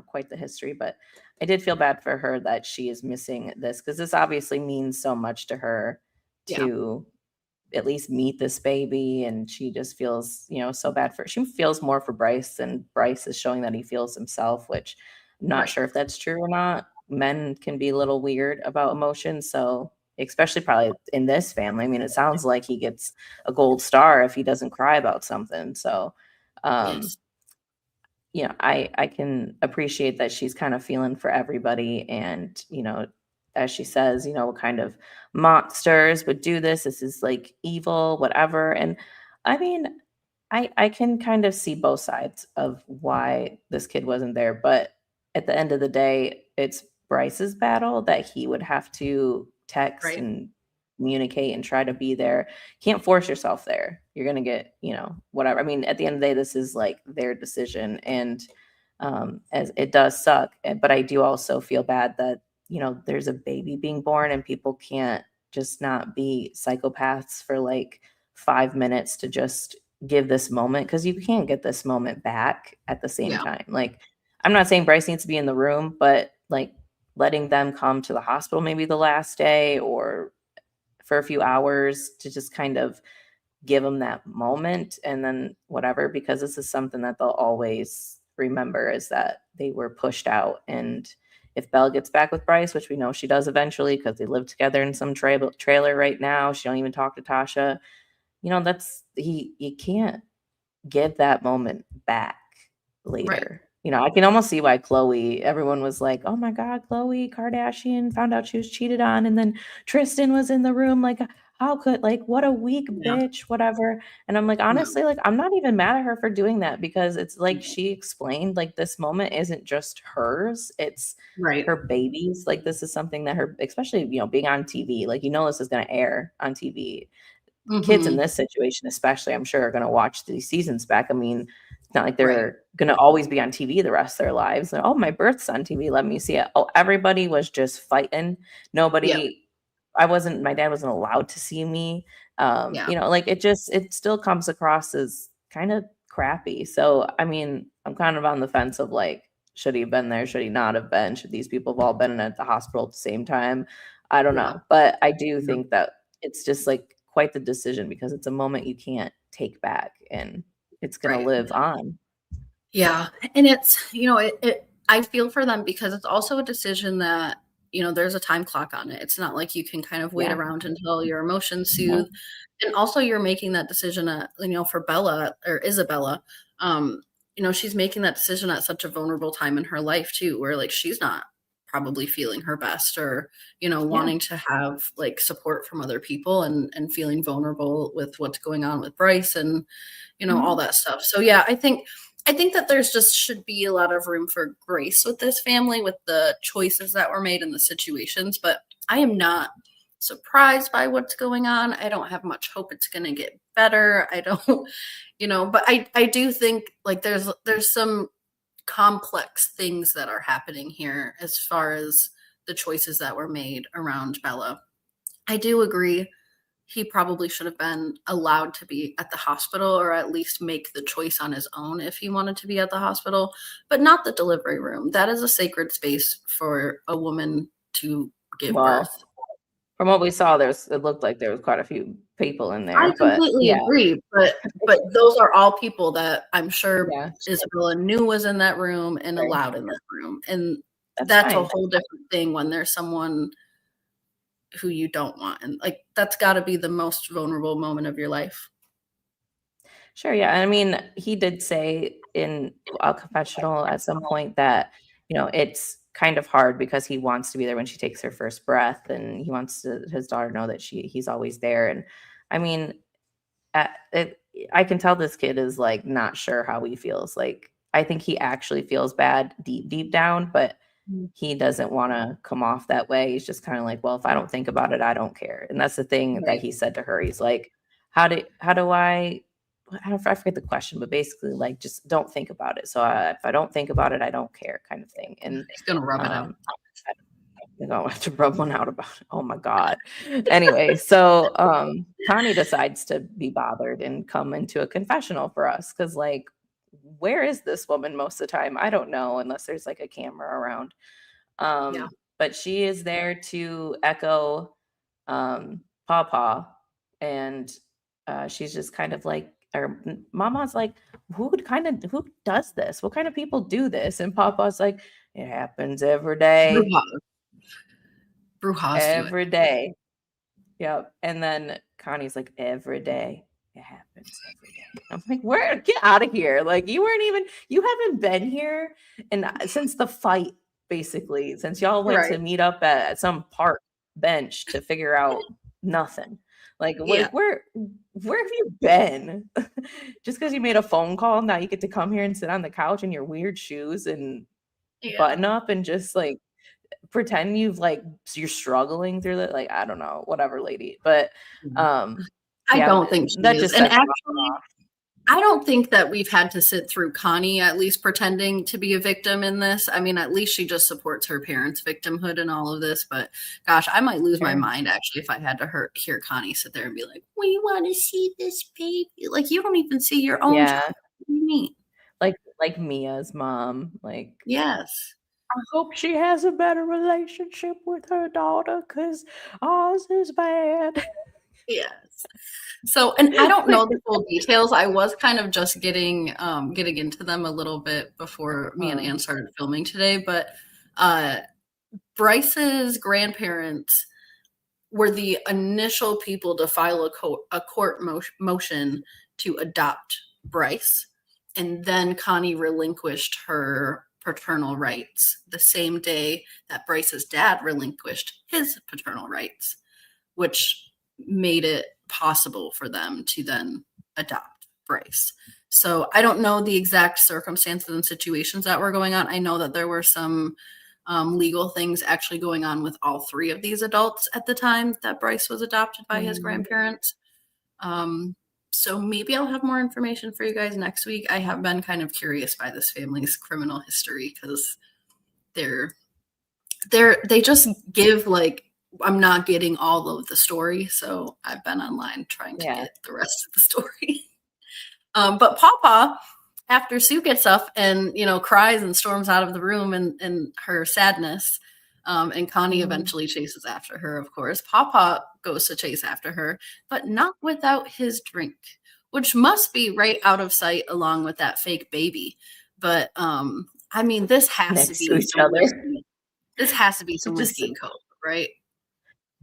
quite the history, but I did feel bad for her that she is missing this, because this obviously means so much to her to at least meet this baby. And she just feels, so bad she feels more for Bryce than Bryce is showing that he feels himself, which I'm not sure if that's true or not. Men can be a little weird about emotions. So especially probably in this family. I mean, it sounds like he gets a gold star if he doesn't cry about something. So, I can appreciate that she's kind of feeling for everybody. And, as she says, what kind of monsters would do this? This is like evil, whatever. And I mean, I can kind of see both sides of why this kid wasn't there. But at the end of the day, it's Bryce's battle that he would have to text and communicate and try to be there. Can't force yourself there. You're going to get, whatever. I mean, at the end of the day, this is like their decision. And as it does suck, but I do also feel bad that, there's a baby being born and people can't just not be psychopaths for like 5 minutes to just give this moment, because you can't get this moment back at the same time. Like, I'm not saying Bryce needs to be in the room, but like letting them come to the hospital maybe the last day or for a few hours to just kind of give them that moment, and then whatever, because this is something that they'll always remember, is that they were pushed out. And if Belle gets back with Bryce, which we know she does eventually because they live together in some trailer right now, she don't even talk to Tasha. That's you can't give that moment back later. I can almost see why everyone was like, oh my God, Khloe Kardashian found out she was cheated on. And then Tristan was in the room. Like, how could, like, what a weak bitch, whatever. And I'm like, honestly, like, I'm not even mad at her for doing that, because it's like she explained, like, this moment isn't just hers, it's her baby's. Like, this is something that her, especially, being on TV, like, this is going to air on TV. Kids in this situation, especially, I'm sure, are going to watch these seasons back. I mean, it's not like they're going to always be on TV the rest of their lives. Oh, my birth's on TV. Let me see it. Oh, everybody was just fighting. Nobody, my dad wasn't allowed to see me. Like it still comes across as kind of crappy. So, I mean, I'm kind of on the fence of like, should he have been there? Should he not have been? Should these people have all been at the hospital at the same time? I don't know. But I do think that it's just like quite the decision, because it's a moment you can't take back, and it's going to live on. Yeah. And it's, I feel for them, because it's also a decision that, there's a time clock on it. It's not like you can kind of wait around until your emotions soothe. And also you're making that decision at, for Bella or Isabella, she's making that decision at such a vulnerable time in her life too, where like she's not probably feeling her best, or wanting to have like support from other people, and feeling vulnerable with what's going on with Bryce, and all that stuff. So yeah, I think that there's just should be a lot of room for grace with this family, with the choices that were made in the situations. But I am not surprised by what's going on. I don't have much hope it's going to get better. I don't, but I do think like there's some complex things that are happening here as far as the choices that were made around Bella. I do agree he probably should have been allowed to be at the hospital, or at least make the choice on his own if he wanted to be at the hospital, but not the delivery room. That is a sacred space for a woman to give birth. From what we saw, it looked like there was quite a few people in there. I completely agree, but those are all people that I'm sure Isabella knew was in that room and allowed in that room. And that's a whole different thing when there's someone who you don't want. And like, that's got to be the most vulnerable moment of your life. Sure. Yeah. I mean, he did say in a confessional at some point that, it's kind of hard because he wants to be there when she takes her first breath, and he wants his daughter to know that he's always there. And I mean, I can tell this kid is like not sure how he feels. Like, I think he actually feels bad deep down, but he doesn't want to come off that way. He's just kind of like, well, if I don't think about it, I don't care. And that's the thing that he said to her. He's like, how do I forget the question, but basically like, just don't think about it. So if I don't think about it, I don't care, kind of thing. And he's gonna rub it out. I don't have to rub one out about it. Oh my God. Anyway, so Connie decides to be bothered and come into a confessional for us. Cause like, where is this woman most of the time? I don't know, unless there's like a camera around. But she is there to echo Pawpaw, and she's just kind of like, or Mama's like, who does this? What kind of people do this? And Pawpaw's like, it happens every day. Brujas every day. Yep. And then Connie's like, every day. It happens every day. I'm like, get out of here. Like, you haven't been here since the fight, basically, since y'all went to meet up at some park bench to figure out nothing. Like, where have you been? Just because you made a phone call, now you get to come here and sit on the couch in your weird shoes and button up and just like pretend you're struggling through that. Like, I don't know, whatever, lady. But I don't think she is. And actually, I don't think that we've had to sit through Connie at least pretending to be a victim in this. I mean, at least she just supports her parents' victimhood in all of this. But gosh, I might lose my mind actually if I had to hear Connie sit there and be like, we want to see this baby. Like, you don't even see your own child. What do you mean? Like Mia's mom. Like, yes. I hope she has a better relationship with her daughter because ours is bad. Yes. So, and I don't know the full details. I was kind of just getting into them a little bit before me and Anne started filming today. But Bryce's grandparents were the initial people to file a court motion to adopt Bryce, and then Connie relinquished her paternal rights the same day that Bryce's dad relinquished his paternal rights, which made it possible for them to then adopt Bryce. So I don't know the exact circumstances and situations that were going on. I know that there were some legal things actually going on with all three of these adults at the time that Bryce was adopted by his grandparents. So maybe I'll have more information for you guys next week. I have been kind of curious by this family's criminal history because they just give like, I'm not getting all of the story, so I've been online trying to get the rest of the story. But Pawpaw, after Sue gets up and cries and storms out of the room in her sadness, and Connie eventually chases after her, of course. Pawpaw goes to chase after her, but not without his drink, which must be right out of sight along with that fake baby. But I mean, this has to be each other. This has to be some whiskey and coke, right?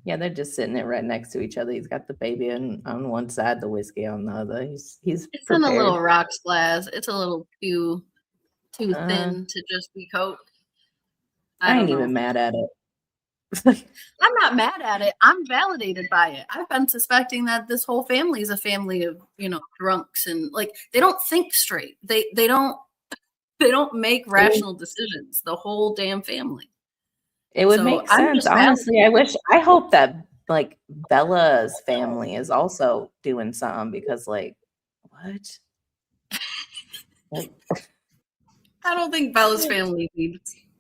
Yeah, they're just sitting there right next to each other. He's got the baby on one side, the whiskey on the other. He's it's prepared. In a little rocks glass. It's a little too thin to just be Coke. I ain't even mad at it. I'm not mad at it. I'm validated by it. I've been suspecting that this whole family is a family of drunks, and like they don't think straight. They don't make rational decisions. The whole damn family. It would make sense. Honestly, I hope that like Bella's family is also doing something because like, what? I don't think Bella's family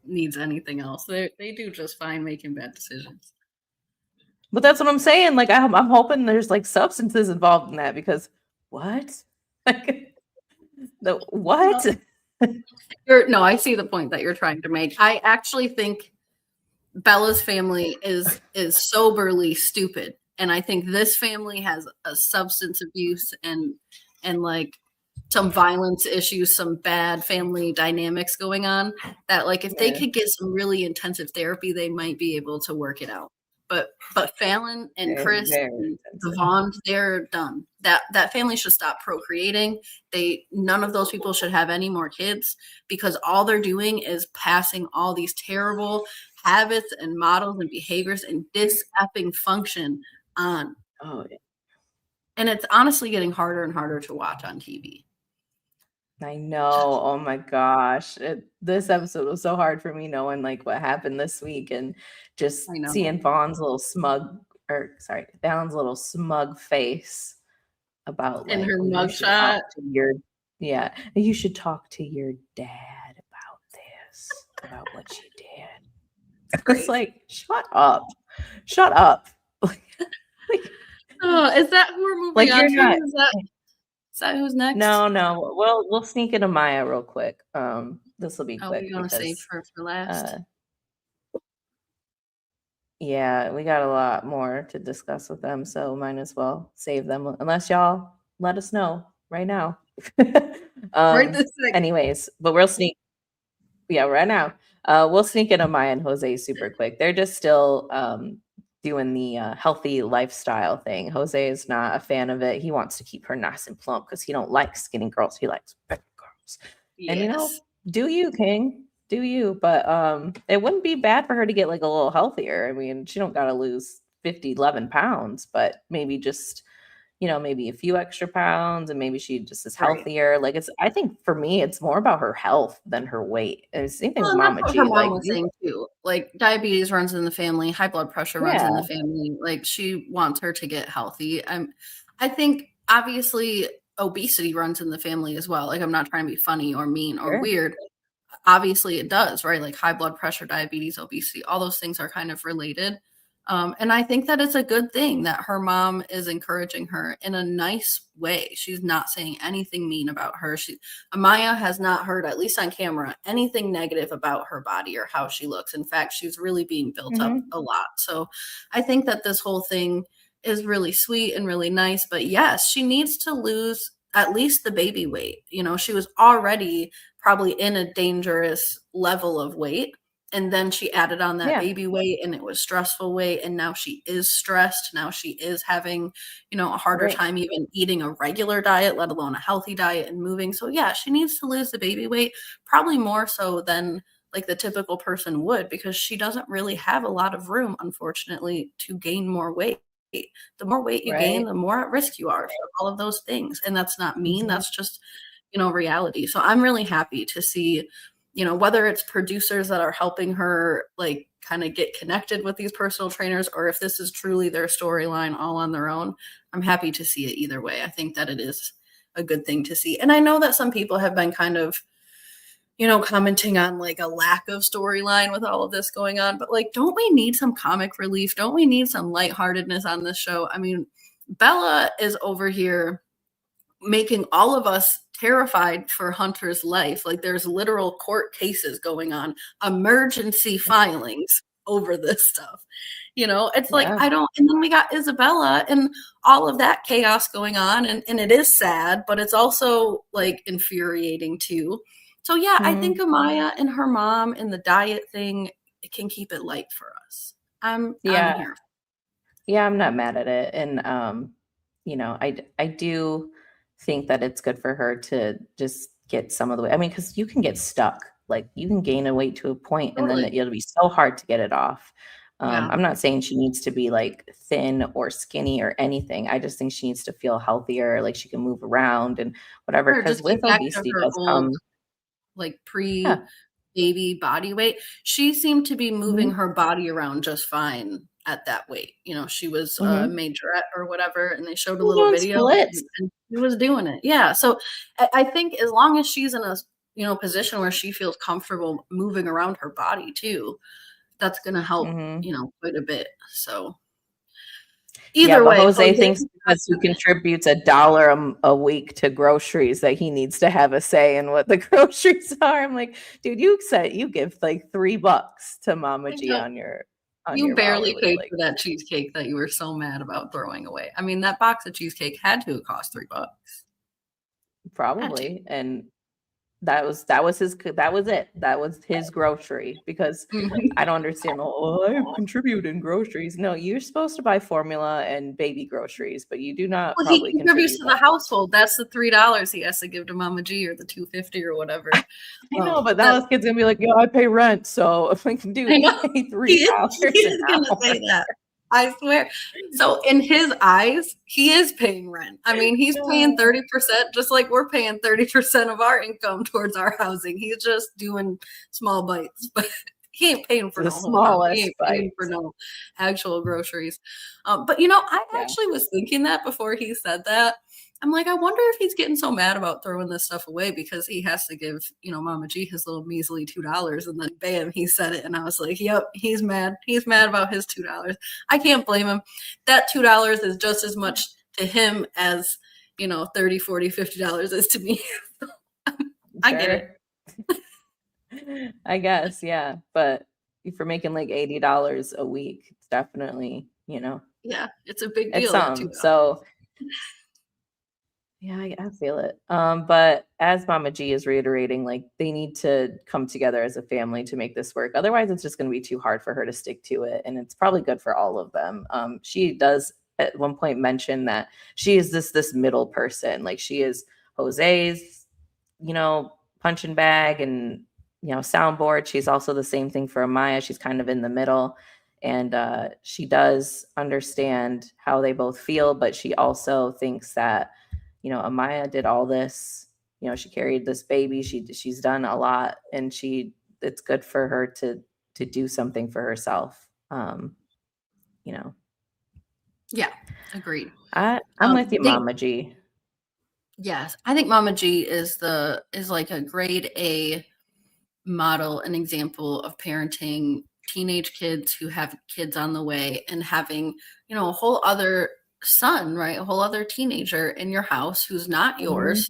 needs anything else. They do just fine making bad decisions. But that's what I'm saying. Like, I'm hoping there's like substances involved in that because what? What? No, I see the point that you're trying to make. I actually think Bella's family is soberly stupid, and I think this family has a substance abuse and like some violence issues, some bad family dynamics going on, that like if they could get some really intensive therapy, they might be able to work it out. But Falon and Chris and Devon, they're done. That family should stop procreating. None of those people should have any more kids, because all they're doing is passing all these terrible habits and models and behaviors and dis-effing function on. Oh, yeah. And it's honestly getting harder and harder to watch on TV. I know. Oh my gosh. This episode was so hard for me, knowing like what happened this week and just seeing Falon's little smug face about like, her mugshot. You should talk to your dad about this, about what you did. It's like, shut up. Is that who we're moving on to? Is that who's next? No. We'll sneak in Amaya real quick. This will be quick. You want to save her for last? Yeah, we got a lot more to discuss with them, so might as well save them. Unless y'all let us know right now. Right this second. Anyways, but we'll sneak. Yeah, right now. We'll sneak in Amaya and Jose super quick. They're just still doing the healthy lifestyle thing. Jose is not a fan of it. He wants to keep her nice and plump because he don't like skinny girls. He likes big girls. Yes. And do you, King? Do you? But it wouldn't be bad for her to get like a little healthier. I mean, she don't got to lose 11 pounds, but maybe just, maybe a few extra pounds, and maybe she just is healthier. Right. Like I think for me, it's more about her health than her weight. And same thing with Mama G. Her mom was saying too. Like diabetes runs in the family, high blood pressure runs in the family. Like she wants her to get healthy. I think obviously obesity runs in the family as well. Like I'm not trying to be funny or mean or weird. Obviously it does, right? Like high blood pressure, diabetes, obesity, all those things are kind of related. And I think that it's a good thing that her mom is encouraging her in a nice way. She's not saying anything mean about her. Amaya has not heard, at least on camera, anything negative about her body or how she looks. In fact, she's really being built up a lot. So I think that this whole thing is really sweet and really nice. But yes, she needs to lose at least the baby weight. She was already probably in a dangerous level of weight. And then she added on that baby weight, and it was stressful weight. And now she is stressed. Now she is having, a harder time even eating a regular diet, let alone a healthy diet and moving. So yeah, she needs to lose the baby weight, probably more so than like the typical person would, because she doesn't really have a lot of room, unfortunately, to gain more weight. The more weight you gain, the more at risk you are for all of those things. And that's not mean. That's just, reality. So I'm really happy to see, whether it's producers that are helping her like kind of get connected with these personal trainers, or if this is truly their storyline all on their own, I'm happy to see it either way. I think that it is a good thing to see. And I know that some people have been kind of, commenting on like a lack of storyline with all of this going on, but like, don't we need some comic relief? Don't we need some lightheartedness on this show? I mean, Bella is over here making all of us terrified for Hunter's life. Like there's literal court cases going on, emergency filings over this stuff. It's like, and then we got Isabella and all of that chaos going on. And it is sad, but it's also like infuriating too. So yeah, I think Amaya and her mom and the diet thing, it can keep it light for us. I'm here. Yeah, I'm not mad at it. And, I do think that it's good for her to just get some of the weight. I mean, because you can get stuck. Like you can gain a weight to a point, and then it'll be so hard to get it off. I'm not saying she needs to be like thin or skinny or anything. I just think she needs to feel healthier, like she can move around and whatever. Because with obesity does come like pre-baby body weight. She seemed to be moving her body around just fine at that weight. She was a majorette or whatever, and they showed a little video and she was doing it. Yeah. So I think as long as she's in a position where she feels comfortable moving around her body too, that's going to help, quite a bit. So either way, Jose thinks because he contributes $1 a week to groceries that he needs to have a say in what the groceries are. I'm like, dude, you give like $3 to Mama G on your. You barely paid for that cheesecake that you were so mad about throwing away. I mean, that box of cheesecake had to have cost $3. Probably. And that was it. That was his grocery, because I don't understand. Oh, I contribute in groceries. No, you're supposed to buy formula and baby groceries, but you do not Well, he probably contributes to contribute. the household. That's the $3 he has to give to Mama G, or the $2.50 or whatever. I know, but now this kid's gonna be like, "Yo, I pay rent, so if I can do I know. pay $3 He an is gonna hour." say that. I swear. So in his eyes, he is paying rent. I mean, he's paying 30%, just like we're paying 30% of our income towards our housing. He's just doing small bites, but he ain't paying for The no whole house. He smallest ain't paying for bites. no actual groceries. But I Yeah. actually was thinking that before he said that. I'm like, I wonder if he's getting so mad about throwing this stuff away because he has to give, Mama G his little measly $2, and then bam, he said it, and I was like, yep, he's mad. He's mad about his $2. I can't blame him. That $2 is just as much to him as, $30, $40, $50 is to me. I get it. I guess, yeah. But if you're making like $80 a week, it's definitely, yeah, it's a big it's deal. That some. So yeah, I feel it. But as Mama G is reiterating, like, they need to come together as a family to make this work. Otherwise, it's just going to be too hard for her to stick to it, and it's probably good for all of them. She does at one point mention that she is this middle person. Like, she is Jose's, punching bag and soundboard. She's also the same thing for Amaya. She's kind of in the middle, and she does understand how they both feel, but she also thinks that Amaya did all this. She carried this baby. She's done a lot, and it's good for her to do something for herself. Yeah, agreed. I'm with you, Mama G. Yes, I think Mama G is like a grade A model, an example of parenting teenage kids who have kids on the way, and having a whole other son, right? A whole other teenager in your house who's not yours,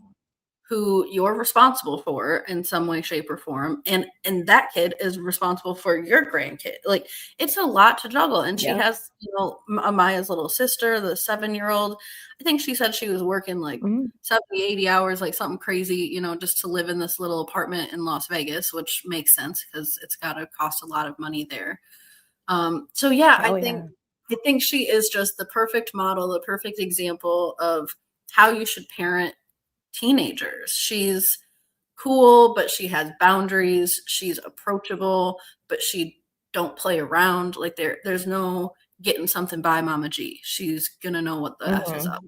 who you're responsible for in some way, shape, or form. And that kid is responsible for your grandkid. Like, it's a lot to juggle. And she has, Amaya's little sister, the 7-year-old. I think she said she was working like 70, 80 hours, like something crazy, just to live in this little apartment in Las Vegas, which makes sense because it's got to cost a lot of money there. So yeah, I think she is just the perfect model, the perfect example of how you should parent teenagers. She's cool, but she has boundaries. She's approachable, but she don't play around. Like, there's no getting something by Mama G. She's gonna know what the F is up.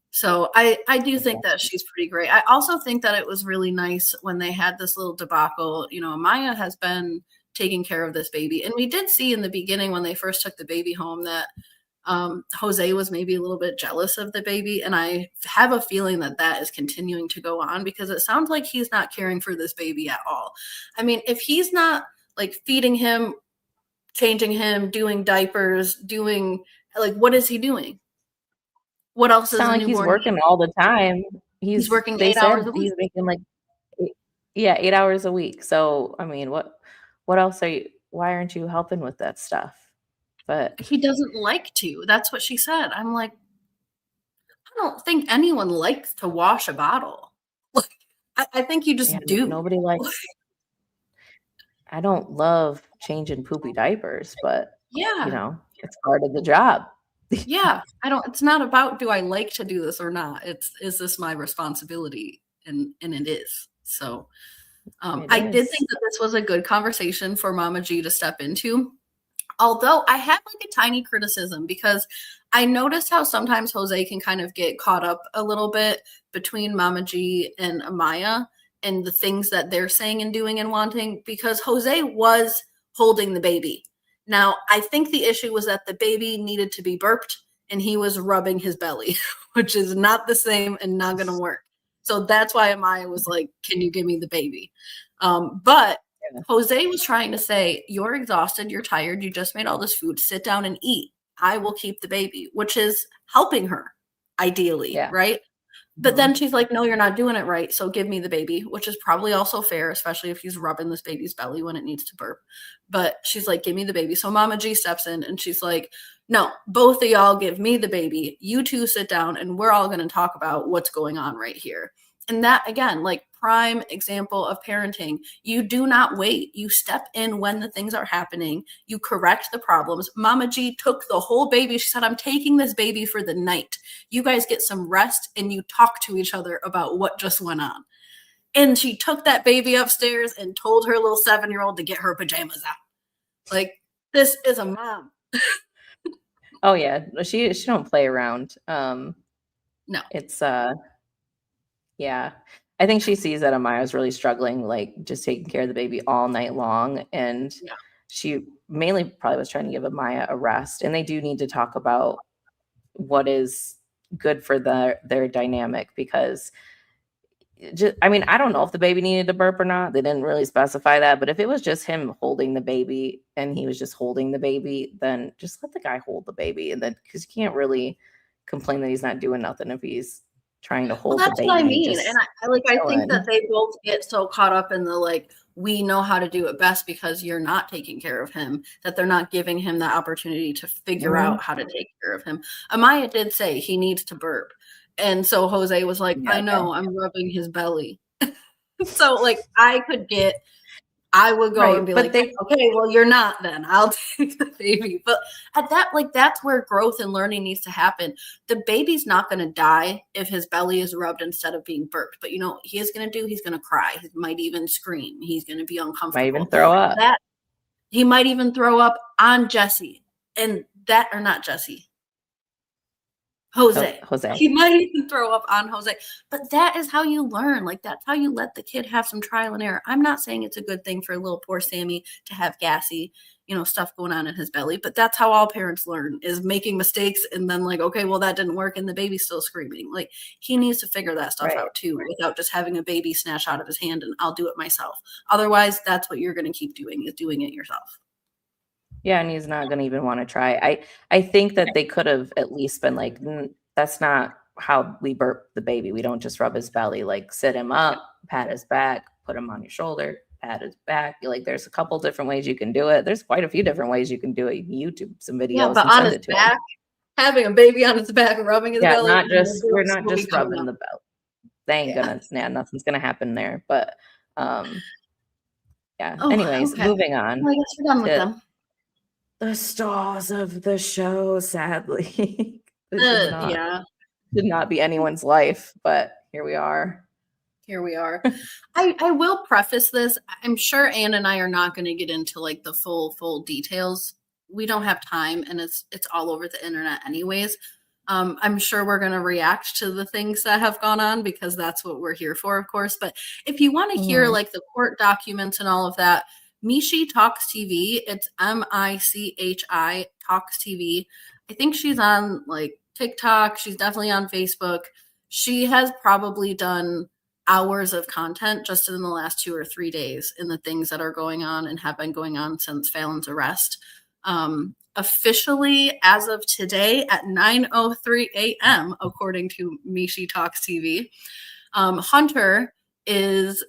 So I do think that she's pretty great. I also think that it was really nice when they had this little debacle. Amaya has been taking care of this baby, and we did see in the beginning when they first took the baby home that Jose was maybe a little bit jealous of the baby. And I have a feeling that is continuing to go on, because it sounds like he's not caring for this baby at all. I mean, if he's not like feeding him, changing him, doing diapers, doing like, what is he doing? What else is a newborn? He's working all the time. He's working 8 hours a week. He's making like 8 hours a week. So I mean, what else why aren't you helping with that stuff? But he doesn't like to. That's what she said. I'm like, I don't think anyone likes to wash a bottle. Like, I think you just do. Nobody likes. I don't love changing poopy diapers, but it's part of the job. Yeah, it's not about, do I like to do this or not? Is this my responsibility? And it is. So I did think that this was a good conversation for Mama G to step into. Although I had like a tiny criticism, because I noticed how sometimes Jose can kind of get caught up a little bit between Mama G and Amaya and the things that they're saying and doing and wanting, because Jose was holding the baby. Now, I think the issue was that the baby needed to be burped and he was rubbing his belly, which is not the same and not going to work. So that's why Amaya was like, can you give me the baby? But Jose was trying to say, you're exhausted, you're tired, you just made all this food, sit down and eat. I will keep the baby, which is helping her, ideally, right? But then she's like, no, you're not doing it right, so give me the baby, which is probably also fair, especially if he's rubbing this baby's belly when it needs to burp. But she's like, give me the baby. So Mama G steps in and she's like, no, both of y'all give me the baby. You two sit down and we're all going to talk about what's going on right here. And that, again, like prime example of parenting. You do not wait. You step in when the things are happening. You correct the problems. Mama G took the whole baby. She said, I'm taking this baby for the night. You guys get some rest and you talk to each other about what just went on. And she took that baby upstairs and told her little 7-year-old to get her pajamas out. Like, this is a mom. Oh yeah, she don't play around. No. It's yeah. I think she sees that Amaya's really struggling, like just taking care of the baby all night long. And Yeah. she mainly probably was trying to give Amaya a rest. And they do need to talk about what is good for their dynamic, because I mean, I don't know if the baby needed to burp or not. They didn't really specify that. But if it was just him holding the baby and he was just holding the baby, then just let the guy hold the baby. And then, because you can't really complain that he's not doing nothing if he's trying to hold the baby. Well, that's what I mean. And I think that they both get so caught up in the, like, we know how to do it best because you're not taking care of him, that they're not giving him the opportunity to figure out how to take care of him. Amaya did say he needs to burp. And so Jose was like, I know, I'm rubbing his belly. So, like, I would go and be like, okay, well, you're not then. I'll take the baby. But at that, like, that's where growth and learning needs to happen. The baby's not going to die if his belly is rubbed instead of being burped. But, you know, he is going to do, he's going to cry. He might even scream. He's going to be uncomfortable. Might even throw up. He might even throw up on Jesse. And that, or not Jesse. Jose. He might even throw up on Jose. But that is how you learn. Like, that's how you let the kid have some trial and error. I'm not saying it's a good thing for little poor Sammy to have gassy, you know, stuff going on in his belly. But that's how all parents learn, is making mistakes and then like, okay, well, that didn't work and the baby's still screaming. Like, he needs to figure that stuff out too, without just having a baby snatch out of his hand and I'll do it myself. Otherwise, that's what you're going to keep doing, is doing it yourself. Yeah, and he's not going to even want to try. I think that they could have at least been like, that's not how we burp the baby. We don't just rub his belly. Like, sit him up, pat his back, put him on your shoulder, pat his back. Like, there's a couple different ways you can do it. There's quite a few different ways you can do it. You can YouTube some videos. Yeah, but on his back, having a baby on his back, rubbing his belly. We're not just rubbing the belly. Thank goodness. Yeah, nothing's going to happen there. But yeah. Anyways, moving on. Well, I guess we're done with them. The stars of the show, sadly. Did not be anyone's life, but here we are. I will preface this. I'm sure Anne and I are not going to get into like the full details. We don't have time, and it's all over the internet anyways. I'm sure we're going to react to the things that have gone on because that's what we're here for, of course. But if you want to hear like the court documents and all of that, Michi Talks TV. It's MICHI Talks TV. I think she's on like TikTok. She's definitely on Facebook. She has probably done hours of content just in the last 2 or 3 days in the things that are going on and have been going on since Falon's arrest. Officially, as of today at 9:03 a.m., according to Michi Talks TV, Hunter is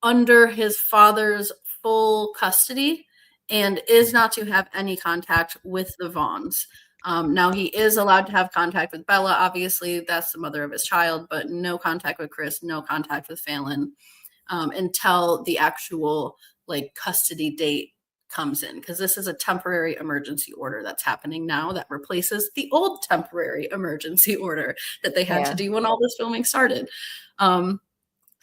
under his father's full custody and is not to have any contact with the Vaughns. Now, he is allowed to have contact with Bella. Obviously, that's the mother of his child, but no contact with Chris, no contact with Falon until the actual like custody date comes in, because this is a temporary emergency order that's happening now that replaces the old temporary emergency order that they had to do when all this filming started.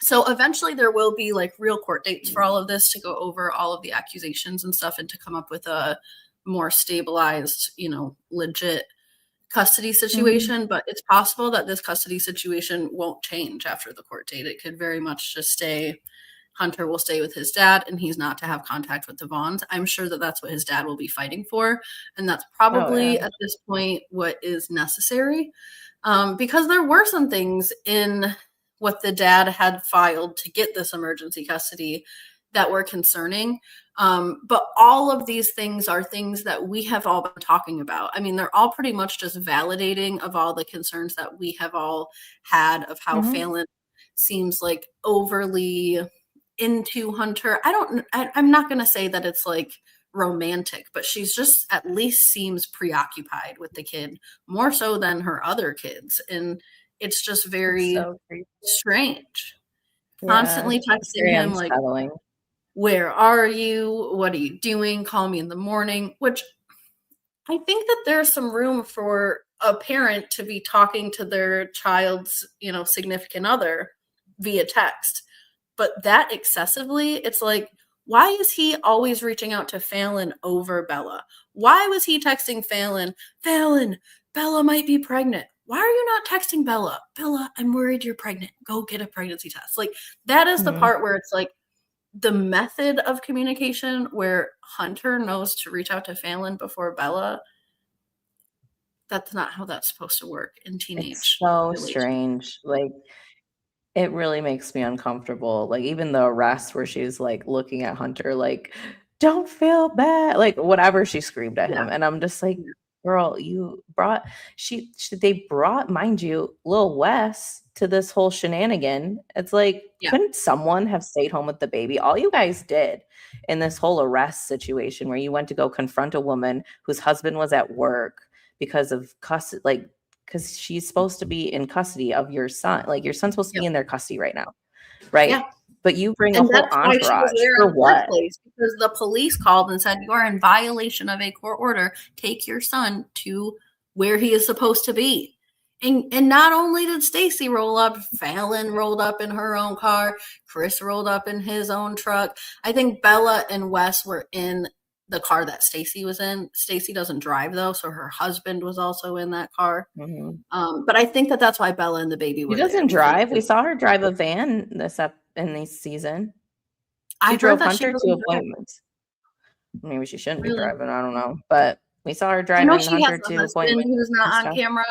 So eventually there will be like real court dates for all of this to go over all of the accusations and stuff and to come up with a more stabilized, you know, legit custody situation. But it's possible that this custody situation won't change after the court date. It could very much just stay. Hunter will stay with his dad and he's not to have contact with the Vaughns. I'm sure that that's what his dad will be fighting for. And that's probably at this point what is necessary. Because there were some things in what the dad had filed to get this emergency custody that were concerning. But all of these things are things that we have all been talking about. I mean, they're all pretty much just validating of all the concerns that we have all had of how Falon seems like overly into Hunter. I'm not going to say that it's like romantic, but she's just at least seems preoccupied with the kid more so than her other kids. And it's just very strange. Yeah, Constantly it's texting very him like, unsettling. where are you? What are you doing? Call me in the morning, which I think that there's some room for a parent to be talking to their child's, significant other via text. But that excessively, it's like, why is he always reaching out to Falon over Bella? Why was he texting Falon, Bella might be pregnant. Why are you not texting Bella? Bella, I'm worried you're pregnant. Go get a pregnancy test. Like, that is the part where it's like the method of communication where Hunter knows to reach out to Falon before Bella. That's not how that's supposed to work in teenage. It's so strange. Like, it really makes me uncomfortable. Like, even the arrest where she's like looking at Hunter, like, don't feel bad, like whatever she screamed at him. And I'm just like, girl, you brought they brought, mind you, Lil Wes to this whole shenanigan. It's like, couldn't someone have stayed home with the baby? All you guys did in this whole arrest situation where you went to go confront a woman whose husband was at work because of custody, like, because she's supposed to be in custody of your son. Like, your son's supposed to be in their custody right now, right? Yeah. But you bring a whole entourage for what? Because the police called and said, you are in violation of a court order. Take your son to where he is supposed to be. And not only did Stacy roll up, Falon rolled up in her own car. Chris rolled up in his own truck. I think Bella and Wes were in the car that Stacy was in. Stacy doesn't drive though, so her husband was also in that car. But I think that's why Bella and the baby were. She doesn't drive. We saw her drive a van in this season. She drove Hunter to appointments. Maybe she shouldn't be driving. I don't know, but we saw her driving Hunter to appointments. Who's not on camera?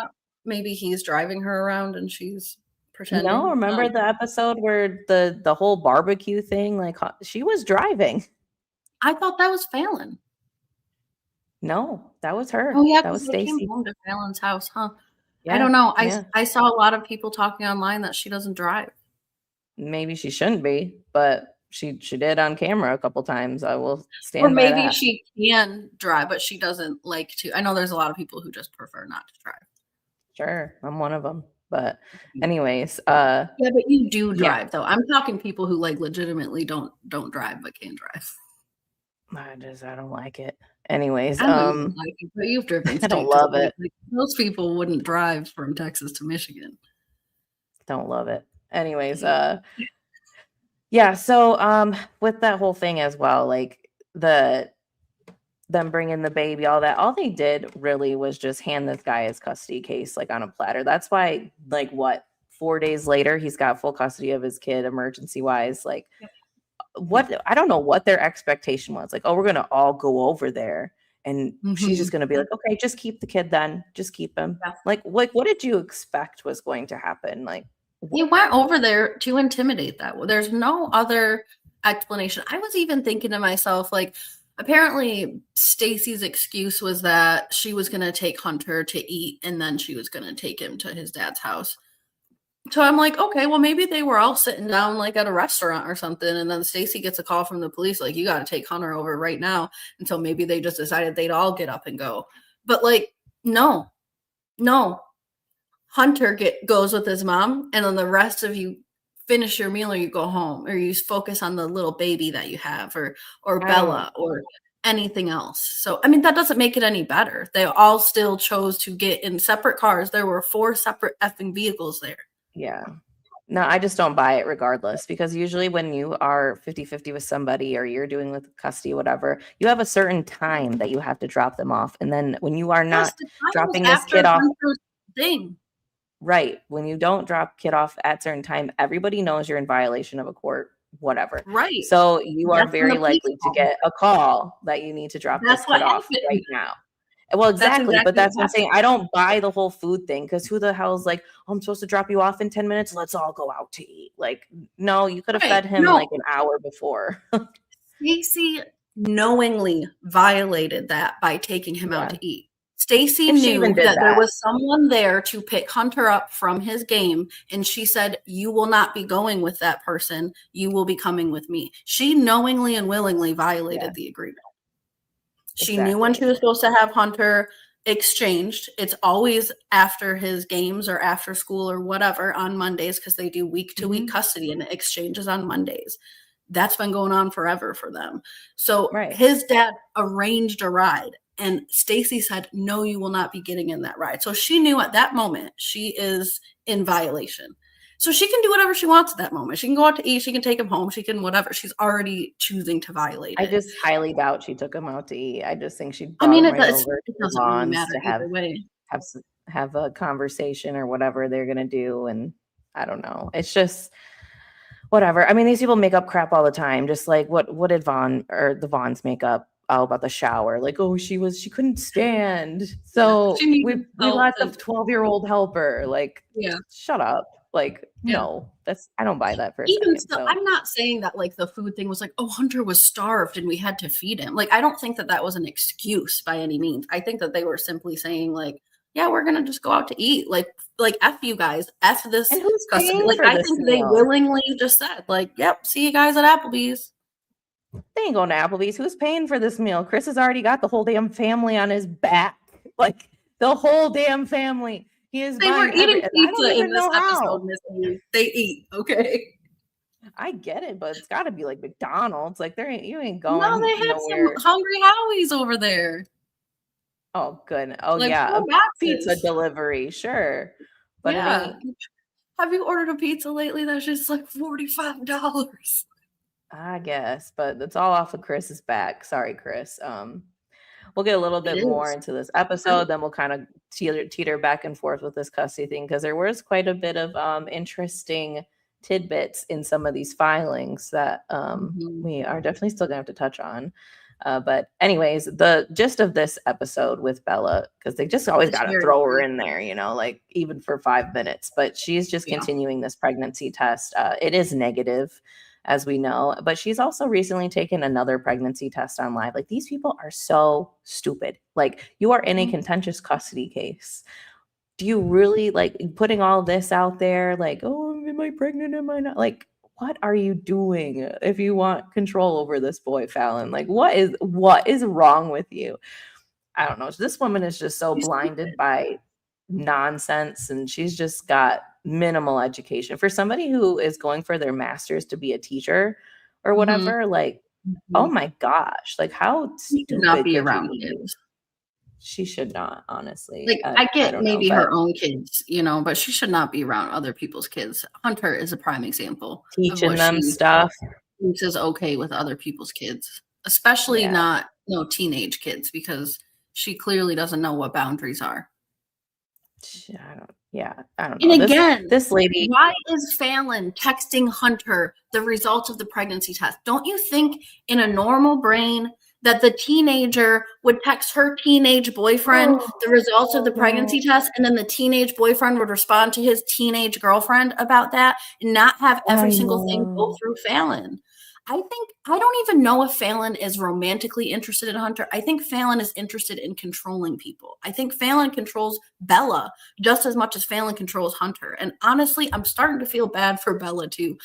Maybe he's driving her around and she's pretending. No, remember the episode where the whole barbecue thing? Like, she was driving. I thought that was Falon. No, that was her. Oh yeah, that was Stacy. Came home to Falon's house, huh? Yeah, I don't know. I saw a lot of people talking online that she doesn't drive. Maybe she shouldn't be, but she did on camera a couple times. I will stand by that. Or maybe she can drive, but she doesn't like to. I know there's a lot of people who just prefer not to drive. Sure, I'm one of them. But anyways, yeah, but you do drive though. I'm talking people who like legitimately don't drive but can drive. I don't like it. Anyways, I don't like it, but you've driven. I don't love it. Like, most people wouldn't drive from Texas to Michigan. Don't love it. Anyways, yeah. So, with that whole thing as well, like them bringing the baby, all they did really was just hand this guy his custody case, like, on a platter. That's why, like, 4 days later, he's got full custody of his kid, emergency wise, like. I don't know what their expectation was. Like, oh, we're going to all go over there and she's just going to be like, okay, just keep the kid then. Just keep him. Yeah. Like, what did you expect was going to happen? Like, you went over there to intimidate that. There's no other explanation. I was even thinking to myself, like, apparently Stacy's excuse was that she was going to take Hunter to eat and then she was going to take him to his dad's house. So I'm like, okay, well, maybe they were all sitting down like at a restaurant or something. And then Stacy gets a call from the police, like, you got to take Hunter over right now. And so maybe they just decided they'd all get up and go. But like, no. Hunter goes with his mom. And then the rest of you finish your meal or you go home or you focus on the little baby that you have or Bella or anything else. So, I mean, that doesn't make it any better. They all still chose to get in separate cars. There were 4 separate effing vehicles there. Yeah. No, I just don't buy it regardless, because usually when you are 50-50 with somebody or you're doing with custody, whatever, you have a certain time that you have to drop them off. And then when you are not dropping this kid off, right, when you don't drop kid off at certain time, everybody knows you're in violation of a court, whatever. Right. So you are very likely to get a call that you need to drop this kid off right now. Well, exactly, but that's what I'm saying. I don't buy the whole food thing, because who the hell is like, oh, I'm supposed to drop you off in 10 minutes. Let's all go out to eat. Like, no, you could have fed him like an hour before. Stacy knowingly violated that by taking him out to eat. Stacy knew that there was someone there to pick Hunter up from his game, and she said, you will not be going with that person. You will be coming with me. She knowingly and willingly violated the agreement. She knew when she was supposed to have Hunter. exchanged. It's always after his games or after school or whatever on Mondays, because they do week to week custody, and it exchanges on Mondays. That's been going on forever for them. So his dad arranged a ride, and Stacy said, no, you will not be getting in that ride. So she knew at that moment she is in violation. So she can do whatever she wants at that moment. She can go out to eat. She can take him home. She can whatever. She's already choosing to violate it. I just highly doubt she took him out to eat. I just think she brought him right over to Falons to have a conversation or whatever they're going to do. And I don't know. It's just whatever. I mean, these people make up crap all the time. Just like what did Vaughn or the Vaughns make up about the shower? Like, oh, she couldn't stand. So we let the 12-year-old help her. Like, shut up. Like, no, I don't buy that for a second. So I'm not saying that like the food thing was like, oh, Hunter was starved and we had to feed him. Like, I don't think that was an excuse by any means. I think that they were simply saying like, yeah, we're gonna just go out to eat. Like F you guys, F this. And who's paying like for I this think meal? They willingly just said like, yep, see you guys at Applebee's. They ain't going to Applebee's. Who's paying for this meal? Chris has already got the whole damn family on his back. Like the whole damn family. They were eating pizza in this episode. They eat, okay. I get it, but it's got to be like McDonald's. Like you ain't going. No, they had some Hungry Howie's over there. Oh, good. Oh, like, yeah, pizza delivery, sure. But have you ordered a pizza lately? That's just like $45. I guess, but it's all off of Chris's back. Sorry, Chris. We'll get a little bit more into this episode, then we'll kind of teeter back and forth with this custody thing, because there was quite a bit of interesting tidbits in some of these filings that we are definitely still gonna have to touch on. But anyways, the gist of this episode with Bella, because they just always got to throw her in there, like even for 5 minutes, but she's just continuing this pregnancy test. It is negative, as we know, but she's also recently taken another pregnancy test on live. Like, these people are so stupid. Like, you are in a contentious custody case. Do you really like putting all this out there? Like, oh, am I pregnant? Am I not? Like, what are you doing if you want control over this boy, Falon? Like, what is wrong with you? I don't know. This woman is just so blinded by nonsense, and she's just got minimal education. For somebody who is going for their master's to be a teacher or whatever, like, oh my gosh, like how stupid should not be around kids. She should not, honestly. Like, I get maybe her own kids, but she should not be around other people's kids. Hunter is a prime example. Teaching them stuff. This is okay with other people's kids, especially not teenage kids, because she clearly doesn't know what boundaries are. I don't know. And again, this lady. Why is Falon texting Hunter the results of the pregnancy test? Don't you think in a normal brain that the teenager would text her teenage boyfriend the results of the pregnancy test, and then the teenage boyfriend would respond to his teenage girlfriend about that, and not have every single thing go through Falon? I don't even know if Falon is romantically interested in Hunter. I think Falon is interested in controlling people. I think Falon controls Bella just as much as Falon controls Hunter. And honestly, I'm starting to feel bad for Bella too.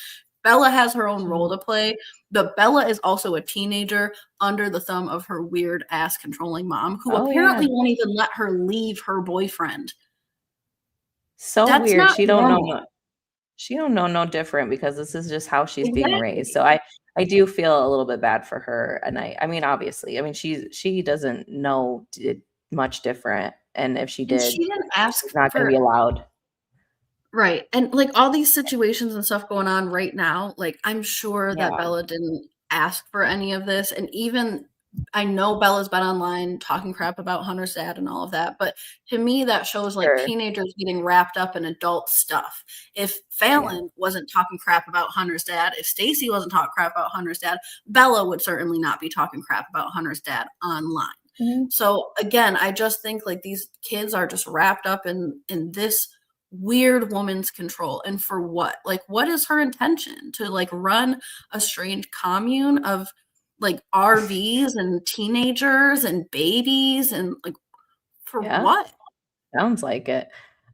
Bella has her own role to play, but Bella is also a teenager under the thumb of her weird ass controlling mom, who apparently won't even let her leave her boyfriend. So that's weird. She don't know. She don't know no different, because this is just how she's being raised. So I do feel a little bit bad for her. And I mean, obviously, she doesn't know much different. And if she did, she didn't ask, it's not going to be allowed. Right. And like all these situations and stuff going on right now, like I'm sure that Bella didn't ask for any of this. And even I know Bella's been online talking crap about Hunter's dad and all of that, but to me that shows like teenagers getting wrapped up in adult stuff. If Falon wasn't talking crap about Hunter's dad, if Stacy wasn't talking crap about Hunter's dad, Bella would certainly not be talking crap about Hunter's dad online. So again, I just think like these kids are just wrapped up in this weird woman's control. And for what? Like, what is her intention? To like run a strange commune of like RVs and teenagers and babies, and like for what? Sounds like it.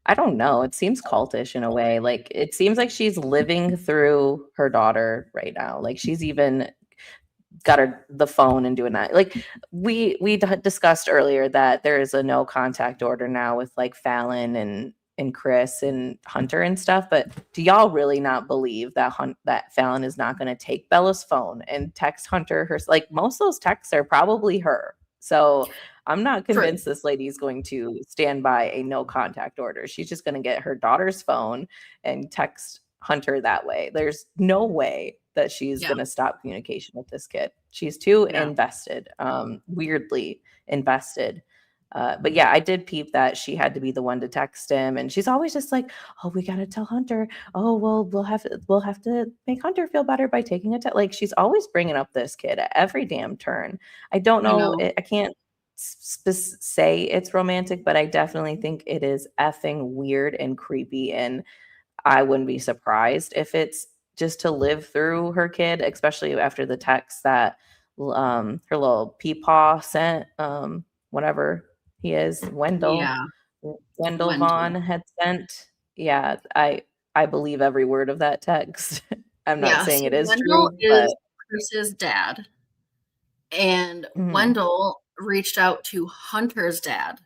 I don't know. It seems cultish in a way. Like, it seems like she's living through her daughter right now. Like, she's even got her the phone and doing that. Like we discussed earlier that there is a no contact order now with like Falon and Chris and Hunter and stuff. But do y'all really not believe that that Falon is not going to take Bella's phone and text Hunter her? Like most of those texts are probably her. So I'm not convinced this lady is going to stand by a no contact order. She's just going to get her daughter's phone and text Hunter that way. There's no way that she's going to stop communication with this kid. She's too invested, weirdly invested. But yeah, I did peep that she had to be the one to text him, and she's always just like, "Oh, we gotta tell Hunter. Oh, well, we'll have to make Hunter feel better by taking a test." Like she's always bringing up this kid at every damn turn. I don't know. I can't say it's romantic, but I definitely think it is effing weird and creepy, and I wouldn't be surprised if it's just to live through her kid, especially after the text that her little peepaw sent, whatever he is, Wendell Vaughn had sent. Yeah, I believe every word of that text. I'm not saying it is Wendell true, is Chris's dad, and Wendell reached out to Hunter's dad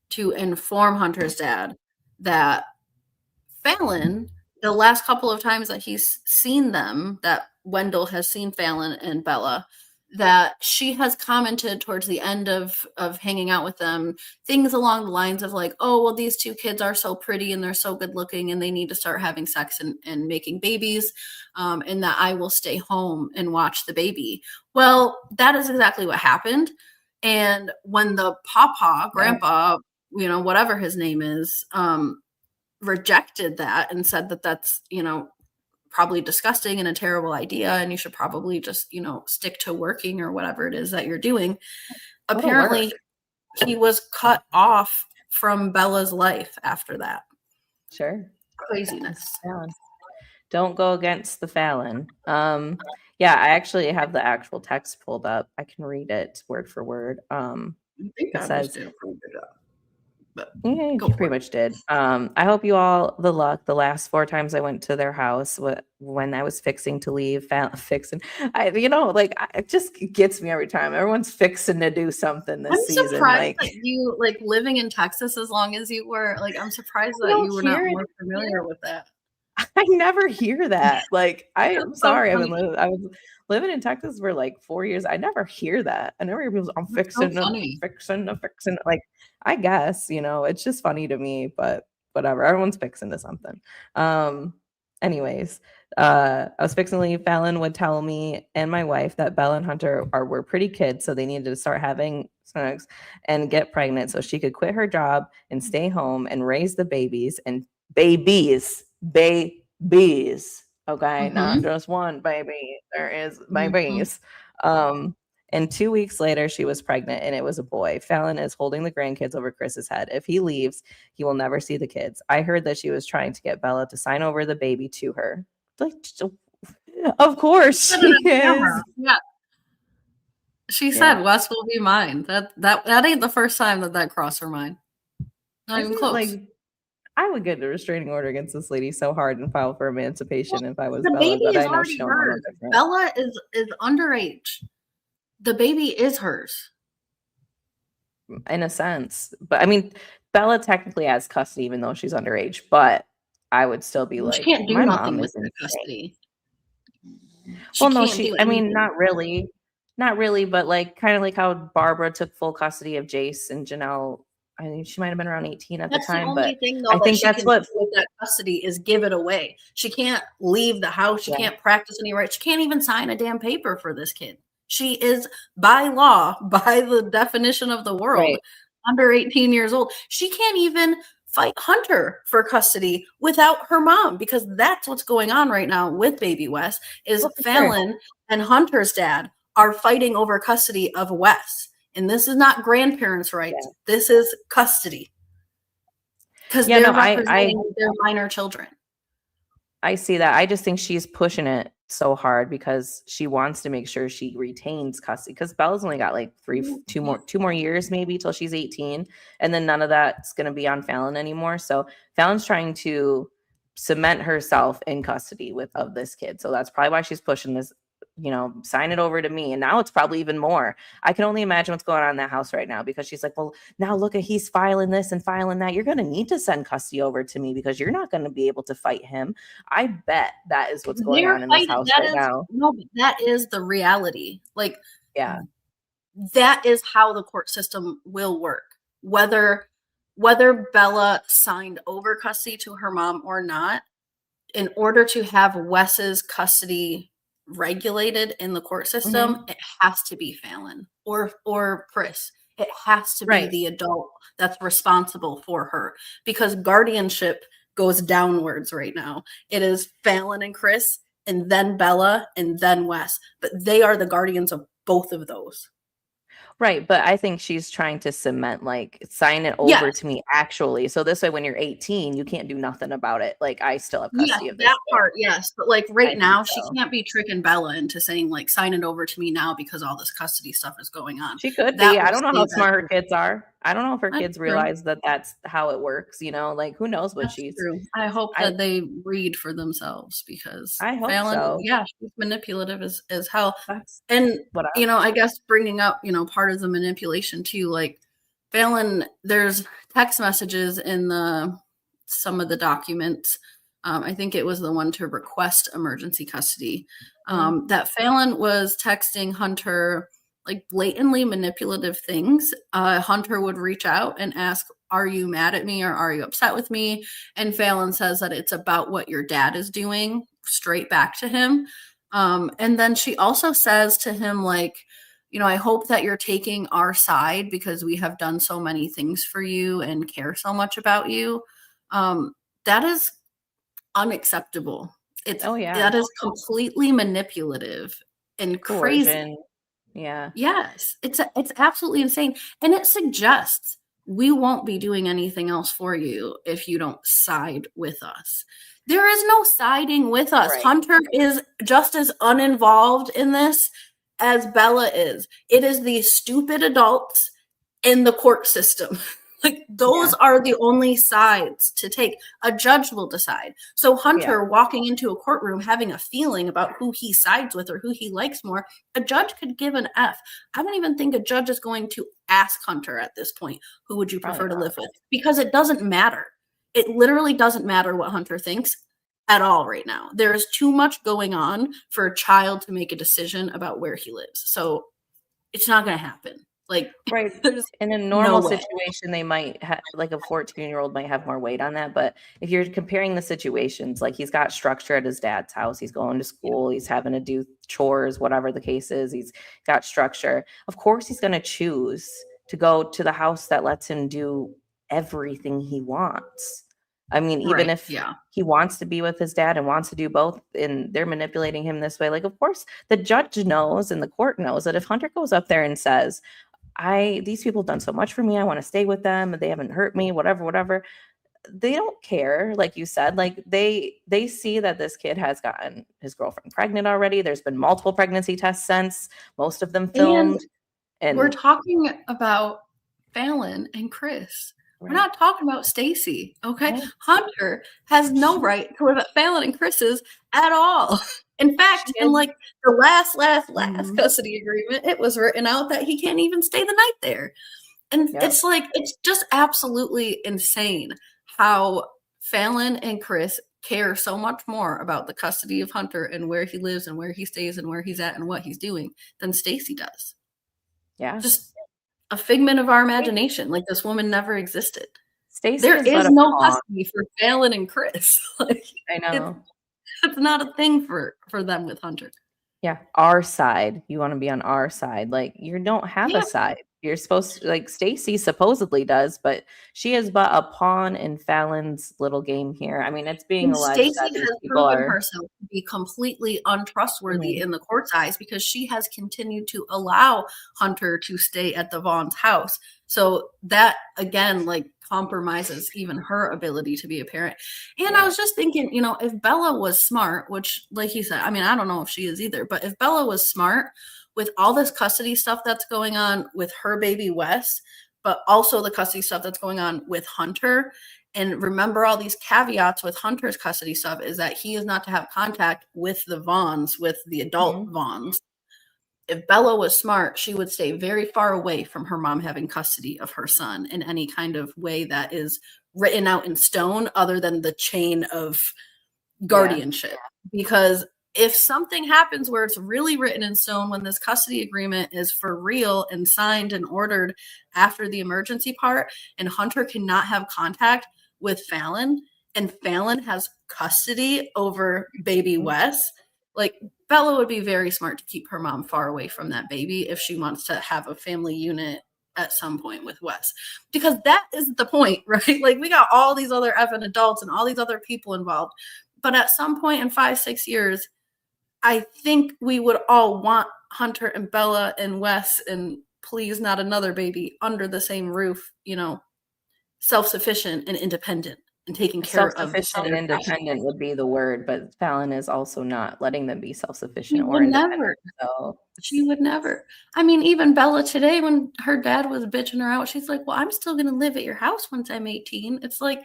to inform Hunter's dad that Falon, the last couple of times that he's seen them, that Wendell has seen Falon and Bella, that she has commented towards the end of hanging out with them, things along the lines of like, oh, well, these two kids are so pretty and they're so good looking and they need to start having sex and making babies, and that I will stay home and watch the baby. Well, that is exactly what happened. And when the grandpa, whatever his name is, rejected that and said that that's, probably disgusting and a terrible idea, and you should probably just, stick to working or whatever it is that you're doing. Apparently, he was cut off from Bella's life after that. Sure. Craziness. Don't go against the Falon. Yeah, I actually have the actual text pulled up. I can read it word for word. It says, but yeah, you pretty much did. I hope you all the luck. The last 4 times I went to their house when I was fixing to leave, fixing. It just gets me every time. Everyone's fixing to do something this season. I'm surprised that you living in Texas as long as you were. I'm surprised that you were not more familiar with that. I never hear that. I'm sorry. I was living in Texas for 4 years. I never hear that. I never hear people. I'm fixing. Like, I guess it's just funny to me, but whatever. Everyone's fixing to something. Anyways, I was fixing to leave. Falon would tell me and my wife that Bella and Hunter were pretty kids, so they needed to start having sex and get pregnant so she could quit her job and stay home and raise the babies. Okay, not just one baby. There is babies. And 2 weeks later, she was pregnant, and it was a boy. Falon is holding the grandkids over Chris's head. If he leaves, he will never see the kids. I heard that she was trying to get Bella to sign over the baby to her. Of course she is. Yeah. She said, "Wes will be mine." That ain't the first time that crossed her mind. Not even close. I would get a restraining order against this lady so hard and file for emancipation if I was Bella, but I know she don't know different. Bella is underage. The baby is hers. In a sense. But I mean, Bella technically has custody even though she's underage, but I would still be she can't do nothing with the custody. Not really. Not really, but kind of like how Barbara took full custody of Jace and Janelle. I think she might have been around 18 at the time, but I think that's what that custody is, give it away. She can't leave the house. She can't practice any rights. She can't even sign a damn paper for this kid. She is by law, by the definition of the world, under 18 years old. She can't even fight Hunter for custody without her mom, because that's what's going on right now with baby Wes is Falon and Hunter's dad are fighting over custody of Wes. And this is not grandparents' rights. This is custody. Because they're representing their minor children. I see that. I just think she's pushing it so hard because she wants to make sure she retains custody. Because Bella's only got 2 more years maybe till she's 18. And then none of that's going to be on Falon anymore. So Fallon's trying to cement herself in custody of this kid. So that's probably why she's pushing this sign it over to me. And now it's probably even more. I can only imagine what's going on in that house right now, because she's like, well, now look at, he's filing this and filing that. You're going to need to send custody over to me because you're not going to be able to fight him. I bet that is what's going on in this house right now. No, that is the reality. Like, yeah, that is how the court system will work. Whether Bella signed over custody to her mom or not, in order to have Wes's custody regulated in the court system, it has to be Falon or Chris. It has to be the adult that's responsible for her, because guardianship goes downwards right now. It is Falon and Chris, and then Bella, and then Wes. But they are the guardians of both of those. Right, but I think she's trying to cement, like, sign it over to me actually. So this way, when you're 18, you can't do nothing about it. Like, I still have custody of this. That part, yes. But like right now, she can't be tricking Bella into saying, like, sign it over to me now because all this custody stuff is going on. She could be. I don't know how smart her kids are. I don't know if her kids realize that that's how it works. Like, who knows what she's. True. I hope that they read for themselves, because I hope so. Yeah, she's manipulative as hell. And I guess bringing up part of the manipulation too, like Falon, there's text messages in some of the documents. I think it was the one to request emergency custody, that Falon was texting Hunter like blatantly manipulative things. Hunter would reach out and ask, are you mad at me or are you upset with me? And Falon says that it's about what your dad is doing, straight back to him. And then she also says to him, like, I hope that you're taking our side because we have done so many things for you and care so much about you. That is unacceptable. That is completely manipulative and crazy. Yeah. Yes, it's absolutely insane. And it suggests we won't be doing anything else for you if you don't side with us. There is no siding with us. Right. Hunter is just as uninvolved in this as Bella is. It is the stupid adults in the court system. Like, those are the only sides to take. A judge will decide. So Hunter walking into a courtroom having a feeling about who he sides with or who he likes more, a judge could give an F. I don't even think a judge is going to ask Hunter at this point, who would you prefer to live with? Because it doesn't matter. It literally doesn't matter what Hunter thinks at all right now. There is too much going on for a child to make a decision about where he lives. So it's not going to happen. Like, right. In a normal situation, they might have, like, a 14-year-old might have more weight on that. But if you're comparing the situations, like, he's got structure at his dad's house, he's going to school, he's having to do chores, whatever the case is, he's got structure. Of course, he's going to choose to go to the house that lets him do everything he wants. I mean, even if he wants to be with his dad and wants to do both, and they're manipulating him this way, like, of course, the judge knows and the court knows that if Hunter goes up there and says, these people have done so much for me, I want to stay with them, they haven't hurt me, whatever, they don't care. Like you said, like, they see that this kid has gotten his girlfriend pregnant already. There's been multiple pregnancy tests since, most of them filmed. And we're talking about Falon and Chris. Right. We're not talking about Stacy, okay? Right. Hunter has no right to live at Falon and Chris's at all. In fact, in like the last custody agreement, it was written out that he can't even stay the night there. And it's like, it's just absolutely insane how Falon and Chris care so much more about the custody of Hunter and where he lives and where he stays and where he's at and what he's doing than Stacy does. Yeah. Just a figment of our imagination. Like, this woman never existed. Stacy there is no custody for Falon and Chris. Like, I know. It's not a thing for them with Hunter. Yeah, our side. You want to be on our side. Like, you don't have a side. You're supposed to, like, Stacy supposedly does, but she is but a pawn in Falon's little game here. I mean, it's being alleged Stacy has proven herself to be completely untrustworthy in the court's eyes, because she has continued to allow Hunter to stay at the Vaughn's house. So that, again, like, compromises even her ability to be a parent. And I was just thinking, if Bella was smart, which, like he said, I mean, I don't know if she is either, but if Bella was smart with all this custody stuff that's going on with her baby Wes, but also the custody stuff that's going on with Hunter. And remember, all these caveats with Hunter's custody stuff is that he is not to have contact with the Vaughns, with the adult Vaughns. If Bella was smart, she would stay very far away from her mom having custody of her son in any kind of way that is written out in stone other than the chain of guardianship. Because if something happens where it's really written in stone, when this custody agreement is for real and signed and ordered after the emergency part, and Hunter cannot have contact with Falon, and Falon has custody over baby Wes, like Bella would be very smart to keep her mom far away from that baby if she wants to have a family unit at some point with Wes, because that is the point, right? Like, we got all these other effing adults and all these other people involved, but at some point in 5-6 years, I think we would all want Hunter and Bella and Wes, and please not another baby, under the same roof, you know, self-sufficient and independent and taking care of. Self-sufficient and independent would be the word, but Falon is also not letting them be self-sufficient or independent. So she would never. I mean, even Bella today, when her dad was bitching her out, she's like, well, I'm still going to live at your house once I'm 18. It's like,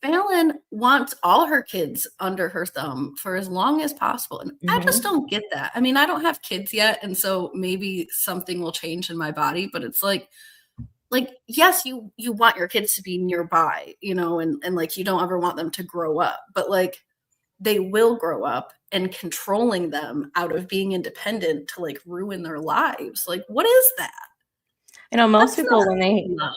Falon wants all her kids under her thumb for as long as possible. And I just don't get that. I mean, I don't have kids yet, and so maybe something will change in my body, but it's like, yes, you want your kids to be nearby, you know, and like, you don't ever want them to grow up, but like, they will grow up, and controlling them out of being independent to like ruin their lives. Like, what is that? You know, most people,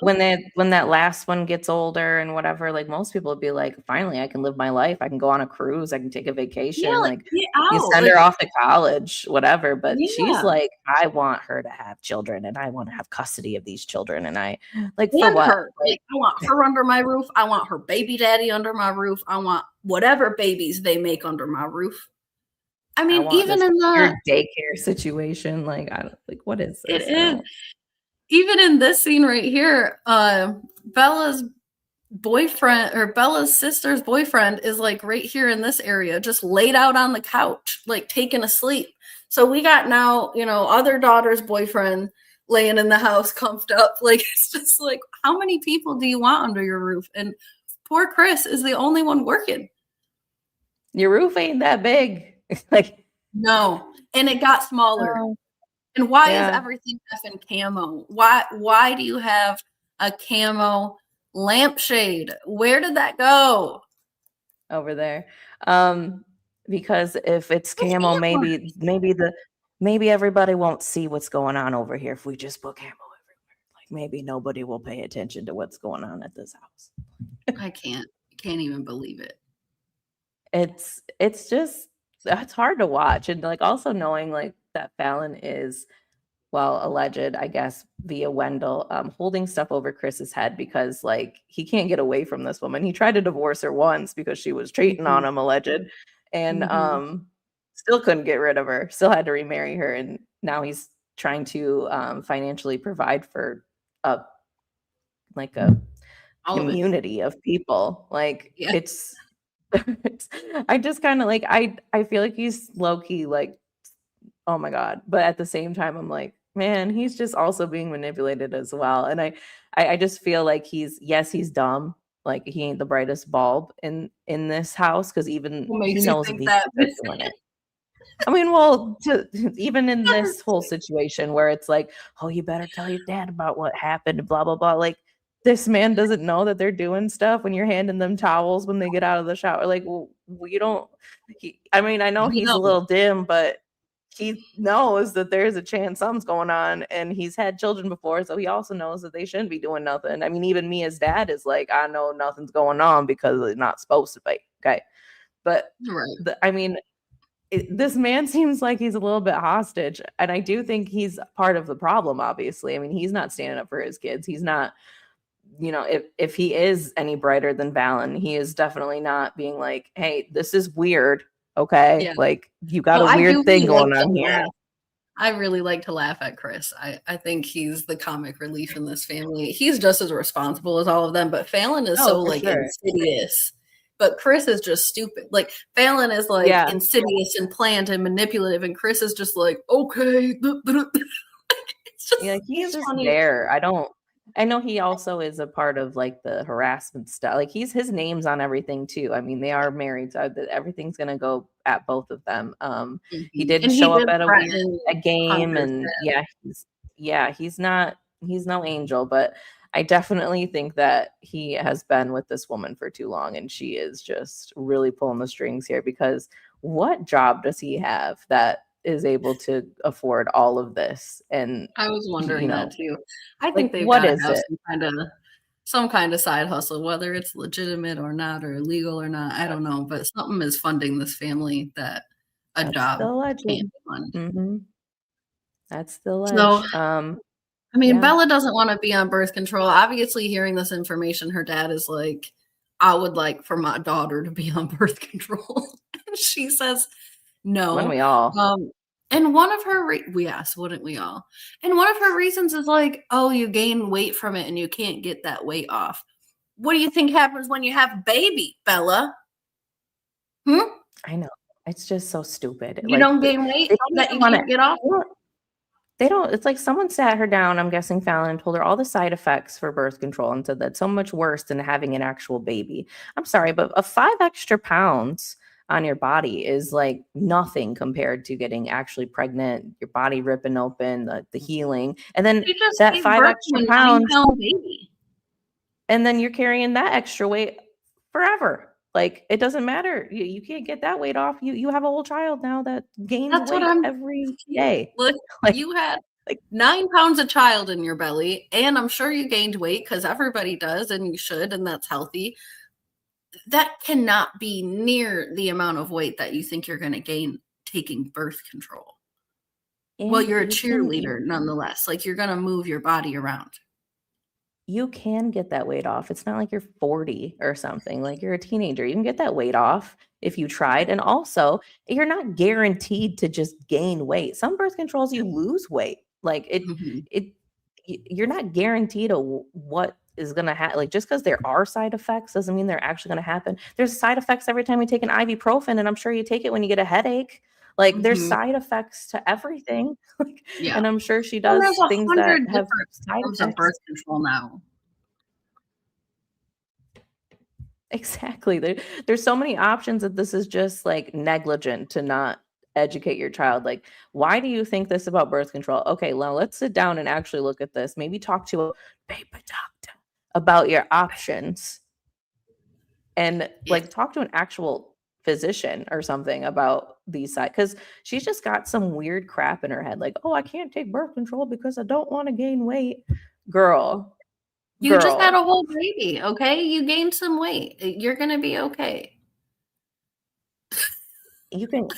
when that last one gets older and whatever, like, most people would be like, finally, I can live my life. I can go on a cruise. I can take a vacation. Yeah, like you send her off to college, whatever. But she's like, I want her to have children, and I want to have custody of these children. And I like, for what? Like, I want her under my roof. I want her baby daddy under my roof. I want whatever babies they make under my roof. I mean, even in the daycare situation, like, I don't, like, what is this? It is. Even in this scene right here, Bella's boyfriend, or Bella's sister's boyfriend, is like right here in this area, just laid out on the couch, like taking a sleep. So we got now, you know, other daughter's boyfriend laying in the house, comfed up. Like, it's just like, how many people do you want under your roof? And poor Chris is the only one working. Your roof ain't that big. Like, no, and it got smaller. And why is everything effing camo? Why do you have a camo lampshade? Where did that go? Over there. Because if it's camo, maybe everybody won't see what's going on over here if we just put camo everywhere. Like, maybe nobody will pay attention to what's going on at this house. I can't even believe it. It's just, it's hard to watch. And like, also knowing like that Falon is, well, alleged, I guess, via Wendell, holding stuff over Chris's head because like, he can't get away from this woman. He tried to divorce her once because she was cheating on him, alleged, and still couldn't get rid of her, still had to remarry her. And now he's trying to financially provide for a community of people. Like, it's I just kind of like, I feel like he's low-key like, oh my God. But at the same time, I'm like, man, he's just also being manipulated as well. And I just feel like he's dumb. Like, he ain't the brightest bulb in this house, because even he knows that doing it. I mean, well, even in this whole situation where it's like, oh, you better tell your dad about what happened, blah, blah, blah. Like, this man doesn't know that they're doing stuff when you're handing them towels when they get out of the shower. Like, well, you don't. I mean, I know he's a little dim, but he knows that there's a chance something's going on, and he's had children before, so he also knows that they shouldn't be doing nothing. I mean, even me as dad is like, I know nothing's going on because it's not supposed to be. Okay. But I mean, this man seems like he's a little bit hostage, and I do think he's part of the problem, obviously. I mean, he's not standing up for his kids. He's not, you know, if he is any brighter than Falon, he is definitely not being like, hey, this is weird. Okay. Like, you got a weird thing going on here. I really like to laugh at Chris. I think he's the comic relief in this family. He's just as responsible as all of them, but Falon is insidious. But Chris is just stupid. Like, Falon is like insidious and planned and manipulative, and Chris is just like, okay. It's just, he's just there. I don't I know he also is a part of like the harassment stuff. Like his name's on everything too. I mean, they are married, so everything's gonna go at both of them. He Mhm. did And he show up did at threaten a game, Hunter's and dad. he's no angel, but I definitely think that he has been with this woman for too long, and she is just really pulling the strings here because what job does he have that is able to afford all of this? And I was you wondering that know, too. I like think they've what gotta is have it? some kind of side hustle, whether it's legitimate or not or illegal or not, I don't know, but something is funding this family that a That's job the can't legend. fund. Mhm. That's the So, ledge. I mean, Yeah. Bella doesn't wanna be on birth control. Obviously, hearing this information, her dad is like, "I would like for my daughter to be on birth control." And she says, When "No." we all. Um, and one of her we asked, wouldn't we all? And one of her reasons is like, "Oh, you gain weight from it and you can't get that weight off." What do you think happens when you have a baby, Bella? Hmm? I know. It's just so stupid. You Like don't gain weight they don't that even you wanna can't get off? they don't it's like someone sat her down, I'm guessing Fallon, and told her all the side effects for birth control and said that's so much worse than having an actual baby. I'm sorry, but a 5 extra pounds on your body is like nothing compared to getting actually pregnant, your body ripping open, the healing, and then She just that gave 5 birth to extra a pounds, 9-pound baby. and then you're carrying that extra weight forever. Like it doesn't matter. You can't get that weight off. You have a whole child now that gains That's what weight I'm every saying. day. Look, Like you had like 9 pounds of child in your belly, and I'm sure you gained weight because everybody does, and you should, and that's healthy. That cannot be near the amount of weight that you think you're gonna gain taking birth control. Well, and you're a cheerleader nonetheless, like, you're gonna move your body around. you can get that weight off. It's not like you're 40 or something. Like you're a teenager. You can get that weight off if you tried. And also, you're not guaranteed to just gain weight. Some birth controls you lose weight. Like Mhm, it you're not guaranteed what is going to happen. Like just because there are side effects doesn't mean they're actually going to happen. There's side effects every time you take an ibuprofen, and I'm sure you take it when you get a headache. Like there's mhm, side effects to everything. Like, yeah. and I'm sure she Well, does there's a things that 100 have different side forms of effects. birth control now. Exactly. There's so many options that this is just like negligent to not educate your child. Like, why do you think this about birth control? Okay, well, let's sit down and actually look at this. Maybe talk to a paper doctor about your options and Yeah. like talk to an actual physician or something about these side because she's just got some weird crap in her head like, oh, I can't take birth control because I don't want to gain weight. Girl, You just had a girl. whole baby, okay? You gained some weight. You're gonna be okay.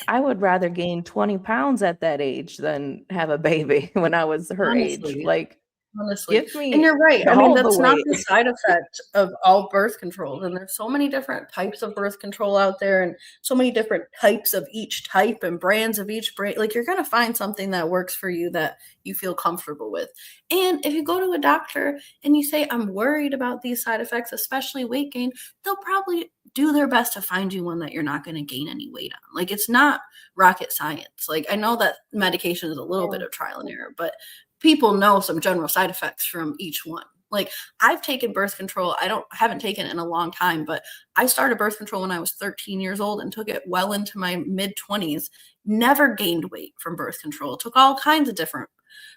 I would rather gain 20 pounds at that age than have a baby when I was her age. Honestly. Like, Honestly, give and me you're right. I mean, all the that's not weight. the side effect of all birth controls, and there's so many different types of birth control out there, and so many different types of each type and brands of each brand. Like, you're gonna find something that works for you that you feel comfortable with. And if you go to a doctor and you say, "I'm worried about these side effects, especially weight gain," they'll probably do their best to find you one that you're not gonna gain any weight on. Like, it's not rocket science. Like, I know that medication is a little bit Yeah. of trial and error, but people know some general side effects from each one. Like I've taken birth control. Haven't taken it in a long time, but I started birth control when I was 13 years old and took it well into my mid 20s. Never gained weight from birth control. Took all kinds of different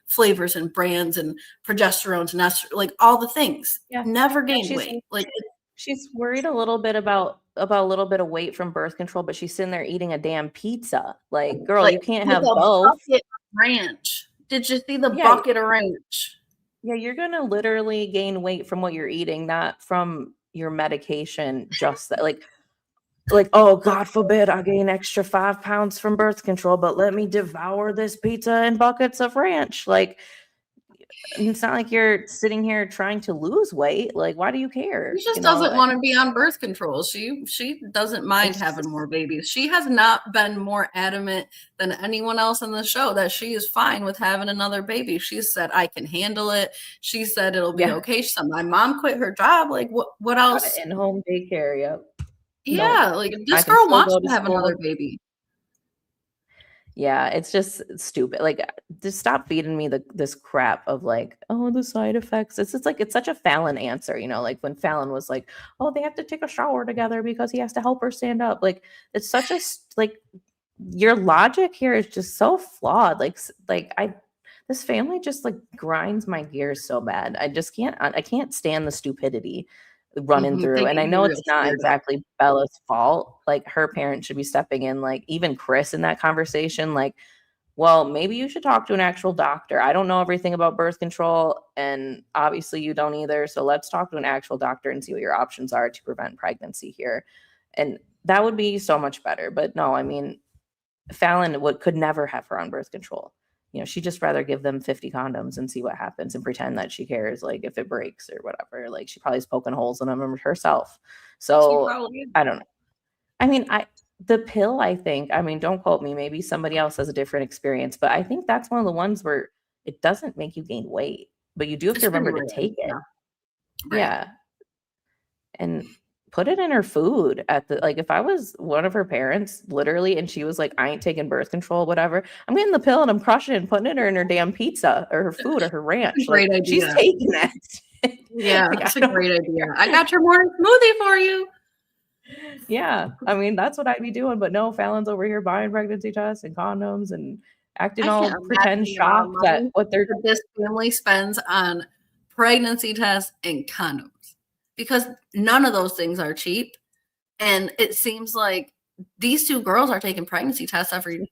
flavors and brands and progesterones and like all the things. Yeah. Never Yeah, gained weight. Like she's worried a little bit about a little bit of weight from birth control, but she's sitting there eating a damn pizza. Like, girl, like you can't with have a both. bucket of ranch. Did you see the Yeah, bucket of ranch? yeah, you're gonna literally gain weight from what you're eating, not from your medication. Just that, like, oh, God forbid I gain extra 5 pounds from birth control, but let me devour this pizza and buckets of ranch. Like, it's not like you're sitting here trying to lose weight. Like, why do you She care? just doesn't want to be on birth control. She doesn't mind It's having just more babies. She has not been more adamant than anyone else in the show that she is fine with having another baby. She said I can handle it. She said it'll be yeah, okay. She said my mom quit her job. Like what got an else? in-home daycare. Yep. No, Yeah, like I this can girl still wants go to to have school. another baby. Yeah, it's just stupid. Like, just stop feeding me this crap of like, oh, the side effects. It's just like it's such a Fallon answer, like when Fallon was like, oh, they have to take a shower together because he has to help her stand up. Like, it's such a like your logic here is just so flawed. This family just like grinds my gears so bad. I can't stand the stupidity running through. They And I get me know real it's not scared up. exactly Bella's fault. Like her parents should be stepping in, like even Chris in that conversation, like, well, maybe you should talk to an actual doctor. I don't know everything about birth control, and obviously you don't either. So let's talk to an actual doctor and see what your options are to prevent pregnancy here. And that would be so much better. But no, I mean, Fallon could never have her on birth control. She'd just rather give them 50 condoms and see what happens and pretend that she cares, like if it breaks or whatever. Like she probably is poking holes in them herself. So I don't know. I mean, the pill, I think, I mean, don't quote me, maybe somebody else has a different experience, but I think that's one of the ones where it doesn't make you gain weight, but you do have to remember to take it. Yeah. And put it in her food like if I was one of her parents, literally, and she was like, I ain't taking birth control, whatever, I'm getting the pill and I'm crushing it and putting it in her damn pizza or her food or her ranch. Great like idea. She's taking that. Yeah, that's a great idea. I got your morning smoothie for you. Yeah, I mean, that's what I'd be doing. But no, Fallon's over here buying pregnancy tests and condoms and acting all pretend shocked at what this family spends on pregnancy tests and condoms, because none of those things are cheap. And it seems like these two girls are taking pregnancy tests every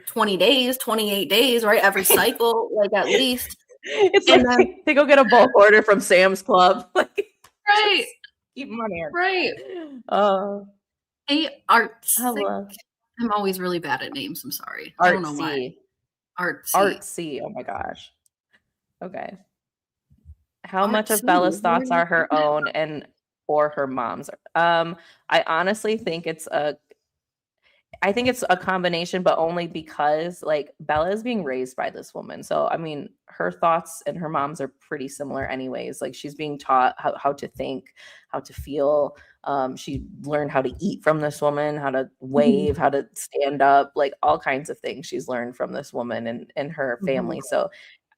20 days, 28 days, right? Every cycle, like at least. It's like they go get a bulk order from Sam's Club. Like, right. Keep them on air. Right. Hey, Artsy. I'm always really bad at names. I'm sorry. I don't know why. Artsy. Oh my gosh. Okay. How much of Bella's thoughts are her own or her mom's? I honestly think it's a combination, but only because like Bella is being raised by this woman. So, I mean, her thoughts and her mom's are pretty similar anyways. Like she's being taught how to think, how to feel. She learned how to eat from this woman, how to wave, how to stand up, like all kinds of things she's learned from this woman and her family. So,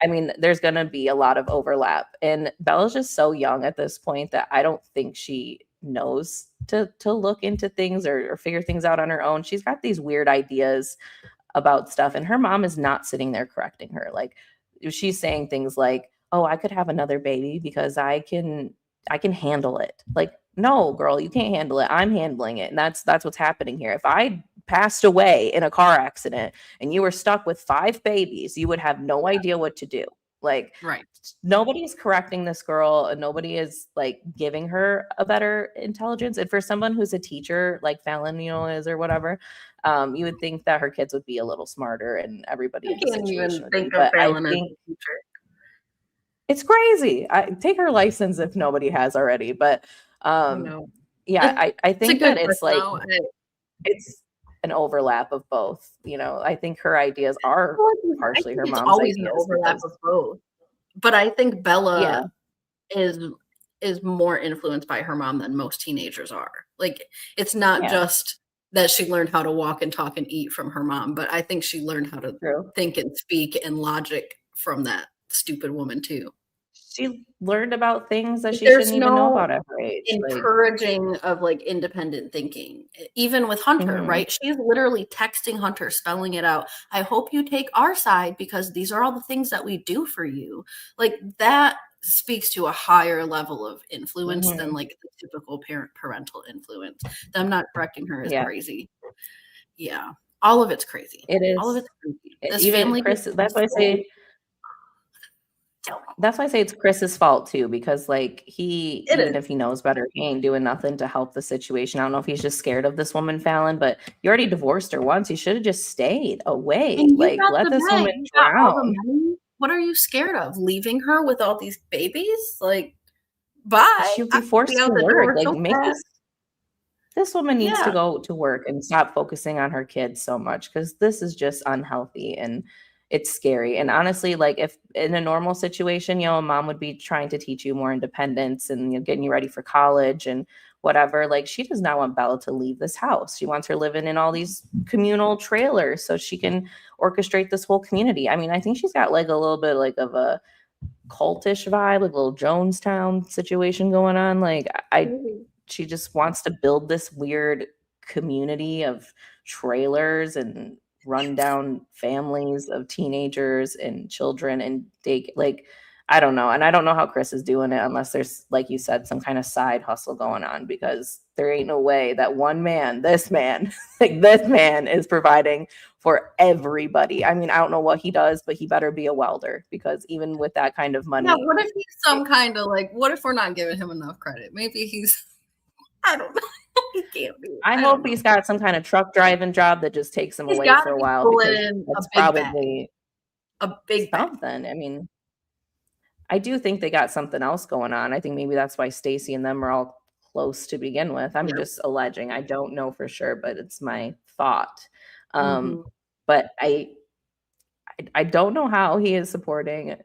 I mean, there's going to be a lot of overlap. And Bella's just so young at this point that I don't think she knows to look into things or figure things out on her own. She's got these weird ideas about stuff, and her mom is not sitting there correcting her. Like she's saying things like, oh, I could have another baby because I can handle it. Like, no, girl, you can't handle it. I'm handling it. And that's what's happening here. If I passed away in a car accident and you were stuck with 5 babies, you would have no idea what to do. Like, right. Nobody's correcting this girl and nobody is like giving her a better intelligence. And for someone who's a teacher like Fallon, is or whatever, you would think that her kids would be a little smarter and everybody in the situation. Even think of Fallon as a teacher. It's crazy. I take her license if nobody has already. But yeah, I think that it's like it's an overlap of both. I think her ideas are partially her mom's always ideas. An overlap of both. But I think Bella is more influenced by her mom than most teenagers are. Like it's not just that she learned how to walk and talk and eat from her mom, but I think she learned how to think and speak and logic from that stupid woman too. She learned about things that she shouldn't even know about at her age. Encouraging of like independent thinking, even with Hunter, right? She's literally texting Hunter, spelling it out. I hope you take our side because these are all the things that we do for you. Like that speaks to a higher level of influence than like the typical parental influence. Them not correcting her is crazy. Yeah. All of it's crazy. It is. All of it's crazy. This even family Chris, that's why I say it's Chris's fault too, because like even if he knows better, he ain't doing nothing to help the situation. I don't know if he's just scared of this woman, Fallon, but you already divorced her once. You should have just stayed away. Like let this woman drown. What are you scared of? Leaving her with all these babies? Like, bye. She'll be forced to work. Like this woman needs to go to work and stop focusing on her kids so much because this is just unhealthy. And it's scary. And honestly, like if in a normal situation, a mom would be trying to teach you more independence and getting you ready for college and whatever. Like she does not want Bella to leave this house. She wants her living in all these communal trailers so she can orchestrate this whole community. I mean, I think she's got like a little bit like of a cultish vibe, like a little Jonestown situation going on. Like she just wants to build this weird community of trailers and rundown families of teenagers and children and like I don't know. And I don't know how Chris is doing it unless there's, like you said, some kind of side hustle going on, because there ain't no way that one man, this man, like this man is providing for everybody. I mean, I don't know what he does, but he better be a welder, because even with that kind of money. Yeah, what if he's some kind of like, what if we're not giving him enough credit? Maybe he's, I don't know. He can't be. I hope he's got some kind of truck driving job that just takes him away for a while, because that's probably a big something. I mean, I do think they got something else going on. I think maybe that's why Stacy and them are all close to begin with. I'm just alleging. I don't know for sure, but it's my thought. But I don't know how he is supporting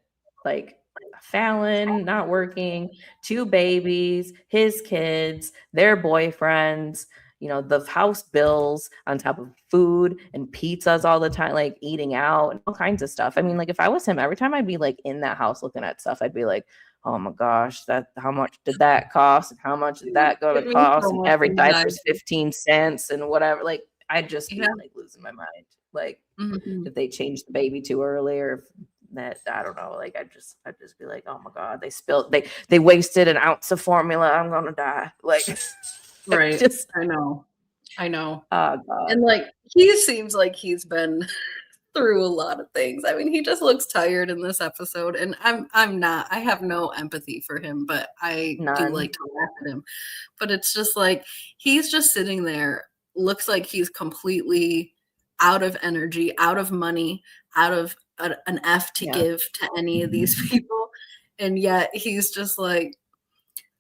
like Falon not working, 2 babies, his kids, their boyfriends, the house bills on top of food and pizzas all the time, like eating out and all kinds of stuff. I mean, like if I was him, every time I'd be like in that house looking at stuff, I'd be like, oh my gosh, how much did that cost? And how much did that go to cost? And every diaper's 15 cents and whatever. Like I'd just be like losing my mind. Like if they changed the baby too early, or if that, I don't know, like I'd just be like, oh my God, they wasted an ounce of formula, I'm gonna die. Like right. I know. Oh God. And like he seems like he's been through a lot of things. I mean, he just looks tired in this episode, and I have no empathy for him, but I do like to laugh at him. But it's just like he's just sitting there, looks like he's completely out of energy, out of money, out of an F to give to any of these people. And yet he's just like,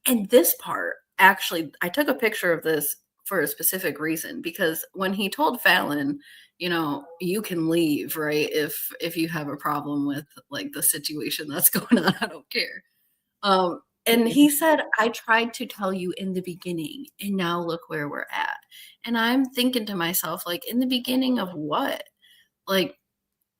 and this part, actually, I took a picture of this for a specific reason, because when he told Falon, you can leave, right? If you have a problem with like the situation that's going on, I don't care. And he said, I tried to tell you in the beginning, and now look where we're at. And I'm thinking to myself, like, in the beginning of what? Like,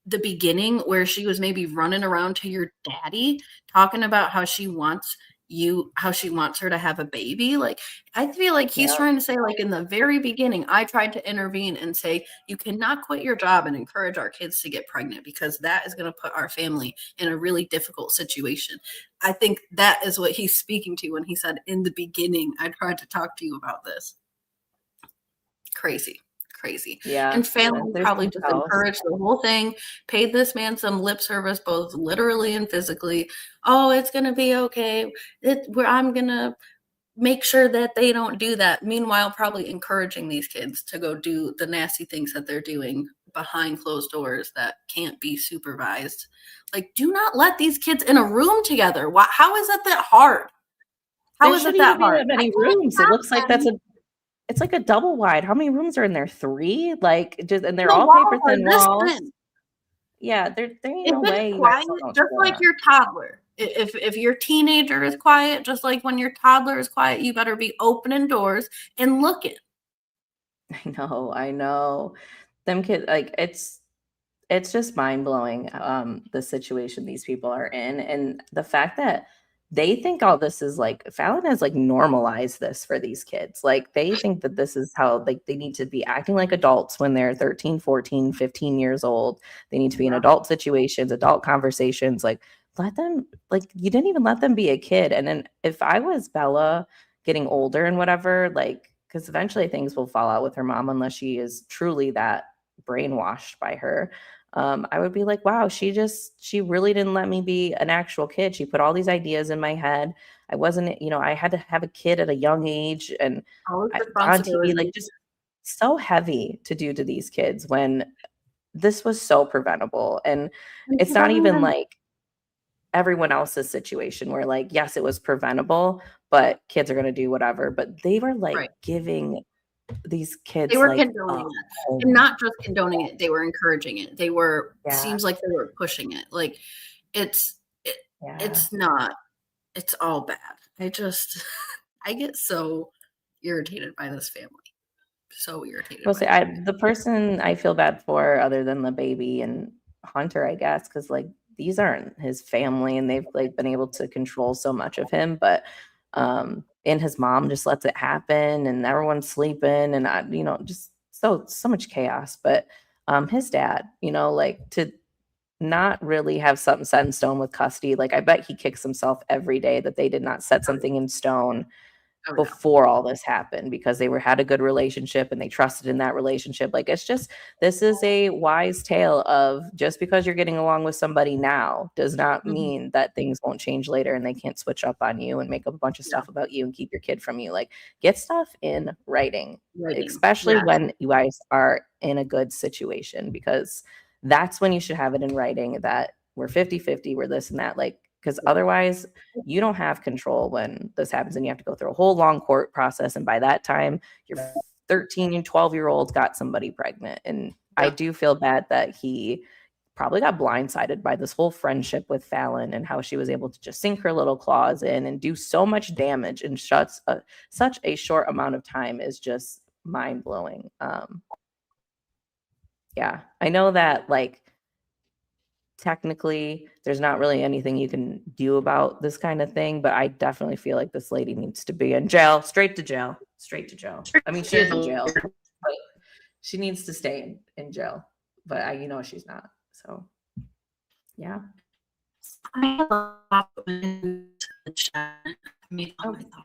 the beginning where she was maybe running around to your daddy talking about how she wants her to have a baby. Like, I feel like he's trying to say, like, in the very beginning, I tried to intervene and say, you cannot quit your job and encourage our kids to get pregnant, because that is going to put our family in a really difficult situation. I think that is what he's speaking to when he said, in the beginning, I tried to talk to you about this. Crazy. Yeah. And Falon probably just encouraged the whole thing, paid this man some lip service, both literally and physically. Oh, it's going to be okay. I'm going to make sure that they don't do that. Meanwhile, probably encouraging these kids to go do the nasty things that they're doing behind closed doors that can't be supervised. Like, do not let these kids in a room together. How is that hard? How is it that hard? That many rooms. It looks like it's like a double wide. How many rooms are in there? 3? Like, and they're all paper thin walls. Yeah, there ain't no way. Quiet, just like your toddler. If your teenager is quiet, just like when your toddler is quiet, you better be opening doors and looking. I know. Them kids, like it's just mind blowing. The situation these people are in, and the fact that they think all this is like, Falon has like normalized this for these kids. Like they think that this is how like they need to be acting like adults when they're 13, 14, 15 years old. They need to be in adult situations, adult conversations. Like let them, like you didn't even let them be a kid. And then if I was Bella getting older and whatever, like, because eventually things will fall out with her mom unless she is truly that brainwashed by her. I would be like, wow, she really didn't let me be an actual kid. She put all these ideas in my head. I wasn't, I had to have a kid at a young age, and on TV, like just so heavy to do to these kids when this was so preventable. And it's not even like everyone else's situation where like, yes, it was preventable, but kids are going to do whatever. But they were like giving these kids, they were like, condoning it, and not just condoning it, they were encouraging it. They were seems like they were pushing it. Like it's not. It's all bad. I get so irritated by this family. So irritated. Well, see, the person I feel bad for, other than the baby and Hunter, I guess, because like these aren't his family, and they've like been able to control so much of him. But and his mom just lets it happen, and everyone's sleeping, and just so much chaos. But his dad, like to not really have something set in stone with custody. Like I bet he kicks himself every day that they did not set something in stone before all this happened, because they had a good relationship and they trusted in that relationship. Like this is a wise tale of, just because you're getting along with somebody now does not mean that things won't change later and they can't switch up on you and make up a bunch of stuff about you and keep your kid from you. Like, get stuff in writing. Especially when you guys are in a good situation, because that's when you should have it in writing that we're 50-50, we're this and that. Like, because otherwise you don't have control when this happens, and you have to go through a whole long court process. And by that time, your 13 and 12-year-olds got somebody pregnant. And I do feel bad that he probably got blindsided by this whole friendship with Falon, and how she was able to just sink her little claws in and do so much damage in such a short amount of time is just mind-blowing. Yeah, I know that, like, technically there's not really anything you can do about this kind of thing, but I definitely feel like this lady needs to be in jail, straight to jail. I mean, she is in jail, but she needs to stay in jail, but she's not. So yeah.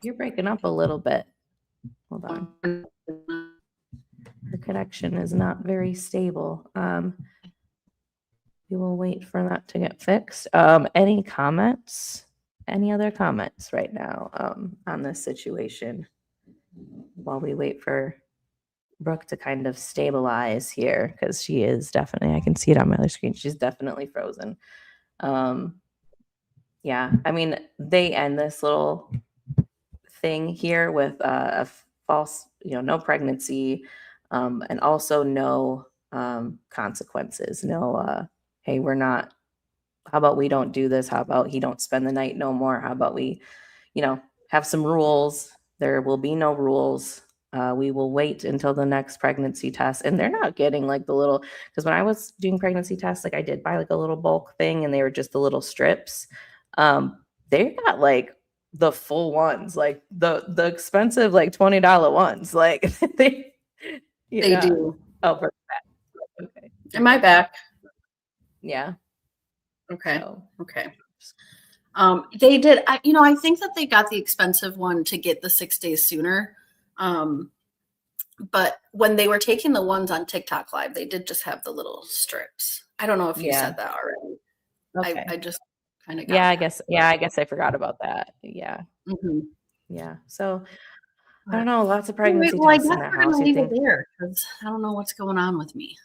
You're breaking up a little bit. Hold on. Her connection is not very stable. We will wait for that to get fixed. Any comments? Any other comments right now on this situation while we wait for Brooke to kind of stabilize here? Because she is definitely, I can see it on my other screen, she's definitely frozen. Yeah, I mean, they end this little thing here with a false, no pregnancy, and also no consequences. No, hey, we're not, how about we don't do this? How about he don't spend the night no more? How about we, have some rules? There will be no rules. We will wait until the next pregnancy test. And they're not getting like the little, because when I was doing pregnancy tests, like I did buy like a little bulk thing, and they were just the little strips. They got like the full ones, like the expensive, like $20 ones. Like they do. Oh, perfect. Okay. Am I back? Yeah. Okay. So. Okay. They did. I think that they got the expensive one to get the 6 days sooner. But when they were taking the ones on TikTok Live, they did just have the little strips. I don't know if you said that already. Okay. I just kind of got I guess I forgot about that. Yeah. Mm-hmm. Yeah. So I don't know. Lots of pregnancy tests in that house. You think there, because I don't know what's going on with me.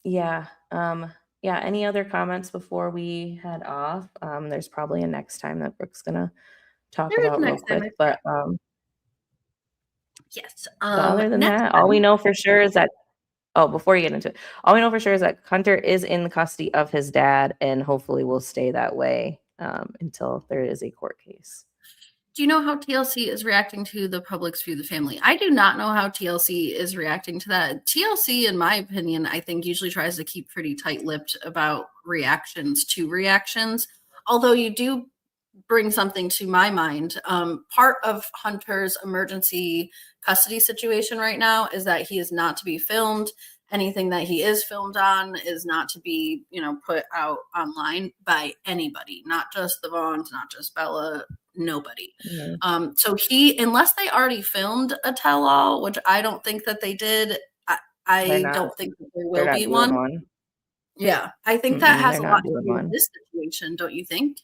Yeah. Yeah. Any other comments before we head off? There's probably a next time that Brooke's gonna talk about real quick, but yes. But other than that, all we know for sure is that, before you get into it, all we know for sure is that Hunter is in the custody of his dad, and hopefully will stay that way until there is a court case. Do you know how TLC is reacting to the public's view of the family? I do not know how TLC is reacting to that. TLC, in my opinion, I think usually tries to keep pretty tight-lipped about reactions to reactions. Although you do bring something to my mind. Part of Hunter's emergency custody situation right now is that he is not to be filmed. Anything that he is filmed on is not to be, put out online by anybody, not just the Vaughns, not just Bella, nobody. Mm-hmm. So unless they already filmed a tell-all, which I don't think that they did, I don't think that there will be one. Yeah, I think that has a lot to do with this situation, don't you think?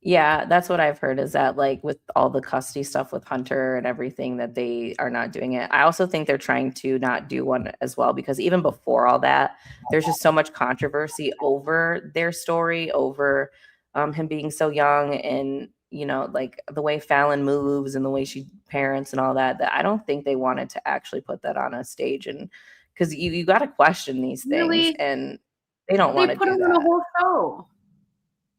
Yeah, that's what I've heard, is that like with all the custody stuff with Hunter and everything, that they are not doing it. I also think they're trying to not do one as well, because even before all that, there's just so much controversy over their story, over him being so young, and you know, like the way Fallon moves and the way she parents and all that, that I don't think they wanted to actually put that on a stage. And because you got to question these things, Really? and they don't They want to put do him in a that. whole show.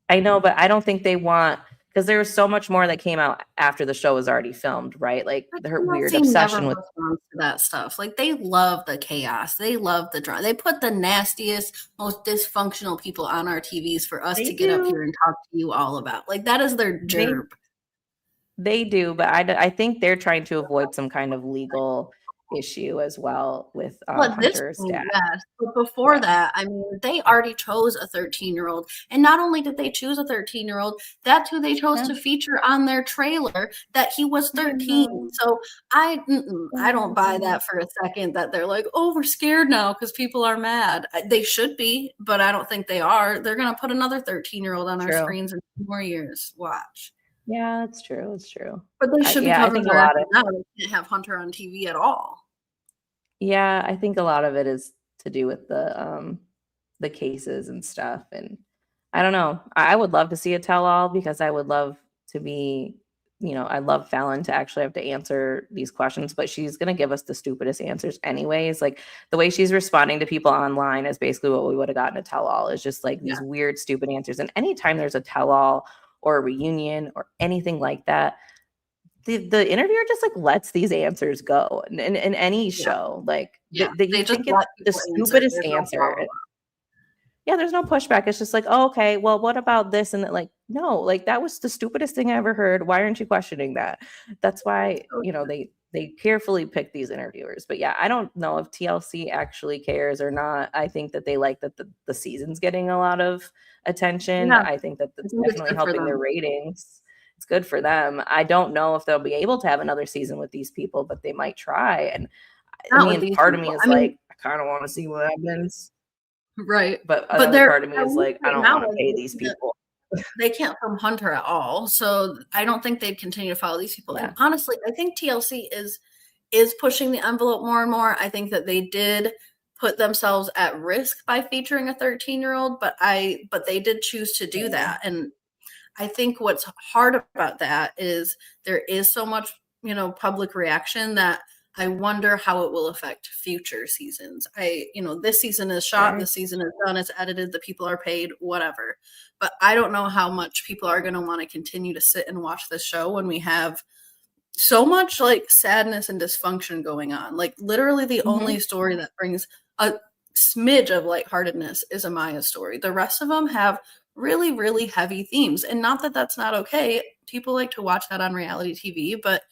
I know, but I don't think they want, because there was so much more that came out after the show was already filmed, right? Like her weird TLC never obsession with. responds to that stuff. Like they love the chaos. They love the drama. They put the nastiest, most dysfunctional people on our TVs for us They to get up do. here and talk to you all about. Like that is their They gerb. they do, but I think they're trying to avoid some kind of legal issue as well with Well, at this Hunter's point, dad. yes. But before Yeah. that, I mean, they already chose a 13-year-old. And not only did they choose a 13-year-old, that's who they chose Yeah. to feature on their trailer, that he was 13. So I don't buy that for a second, that they're like, oh, we're scared now because people are mad. They should be, but I don't think they are. They're going to put another 13-year-old on our screens in 2 more years. Watch. Yeah, that's true. It's true. But they should be Yeah, I covering think a their lot asses of now. They can't have Hunter on TV at all. yeah, I think a lot of it is to do with the cases and stuff. And I don't know. I would love to see a tell all, because I would love to be, you know, I love Fallon to actually have to answer these questions, but she's going to give us the stupidest answers anyways. Like the way she's responding to people online is basically what we would have gotten a tell all, is just like these weird, stupid answers. And anytime there's a tell all or a reunion or anything like that, the interviewer just like lets these answers go in any show. Like that you They just think it's let the people answer. stupidest There's no answer. follow-up. Yeah, there's no pushback. It's just like, oh, okay, well, what about this? And that, like, no, like that was the stupidest thing I ever heard. Why aren't you questioning that? That's why, you know, they carefully pick these interviewers. But yeah, I don't know if TLC actually cares or not. I think that they like that the season's getting a lot of attention. Yeah, I think that that's I think it's definitely good for helping their them. ratings. It's good for them. I don't know if they'll be able to have another season with these people, but they might try. And I Not with mean, these part of me people. is I mean, like, I kind of want to see what happens. right. But But another they're part of me at is least like, I right don't now, want to like pay these people. they can't film Hunter at all. So I don't think they'd continue to follow these people. Yeah. And honestly, I think TLC is pushing the envelope more and more. I think that they did put themselves at risk by featuring a 13-year-old, but they did choose to do that. And I think what's hard about that is there is so much, public reaction that I wonder how it will affect future seasons. This season is shot, this season is done, it's edited, the people are paid, whatever. But I don't know how much people are going to want to continue to sit and watch this show when we have so much like sadness and dysfunction going on. Like literally the only story that brings a smidge of lightheartedness is Amaya's story. The rest of them have really, really heavy themes. And not that that's not okay. People like to watch that on reality TV, but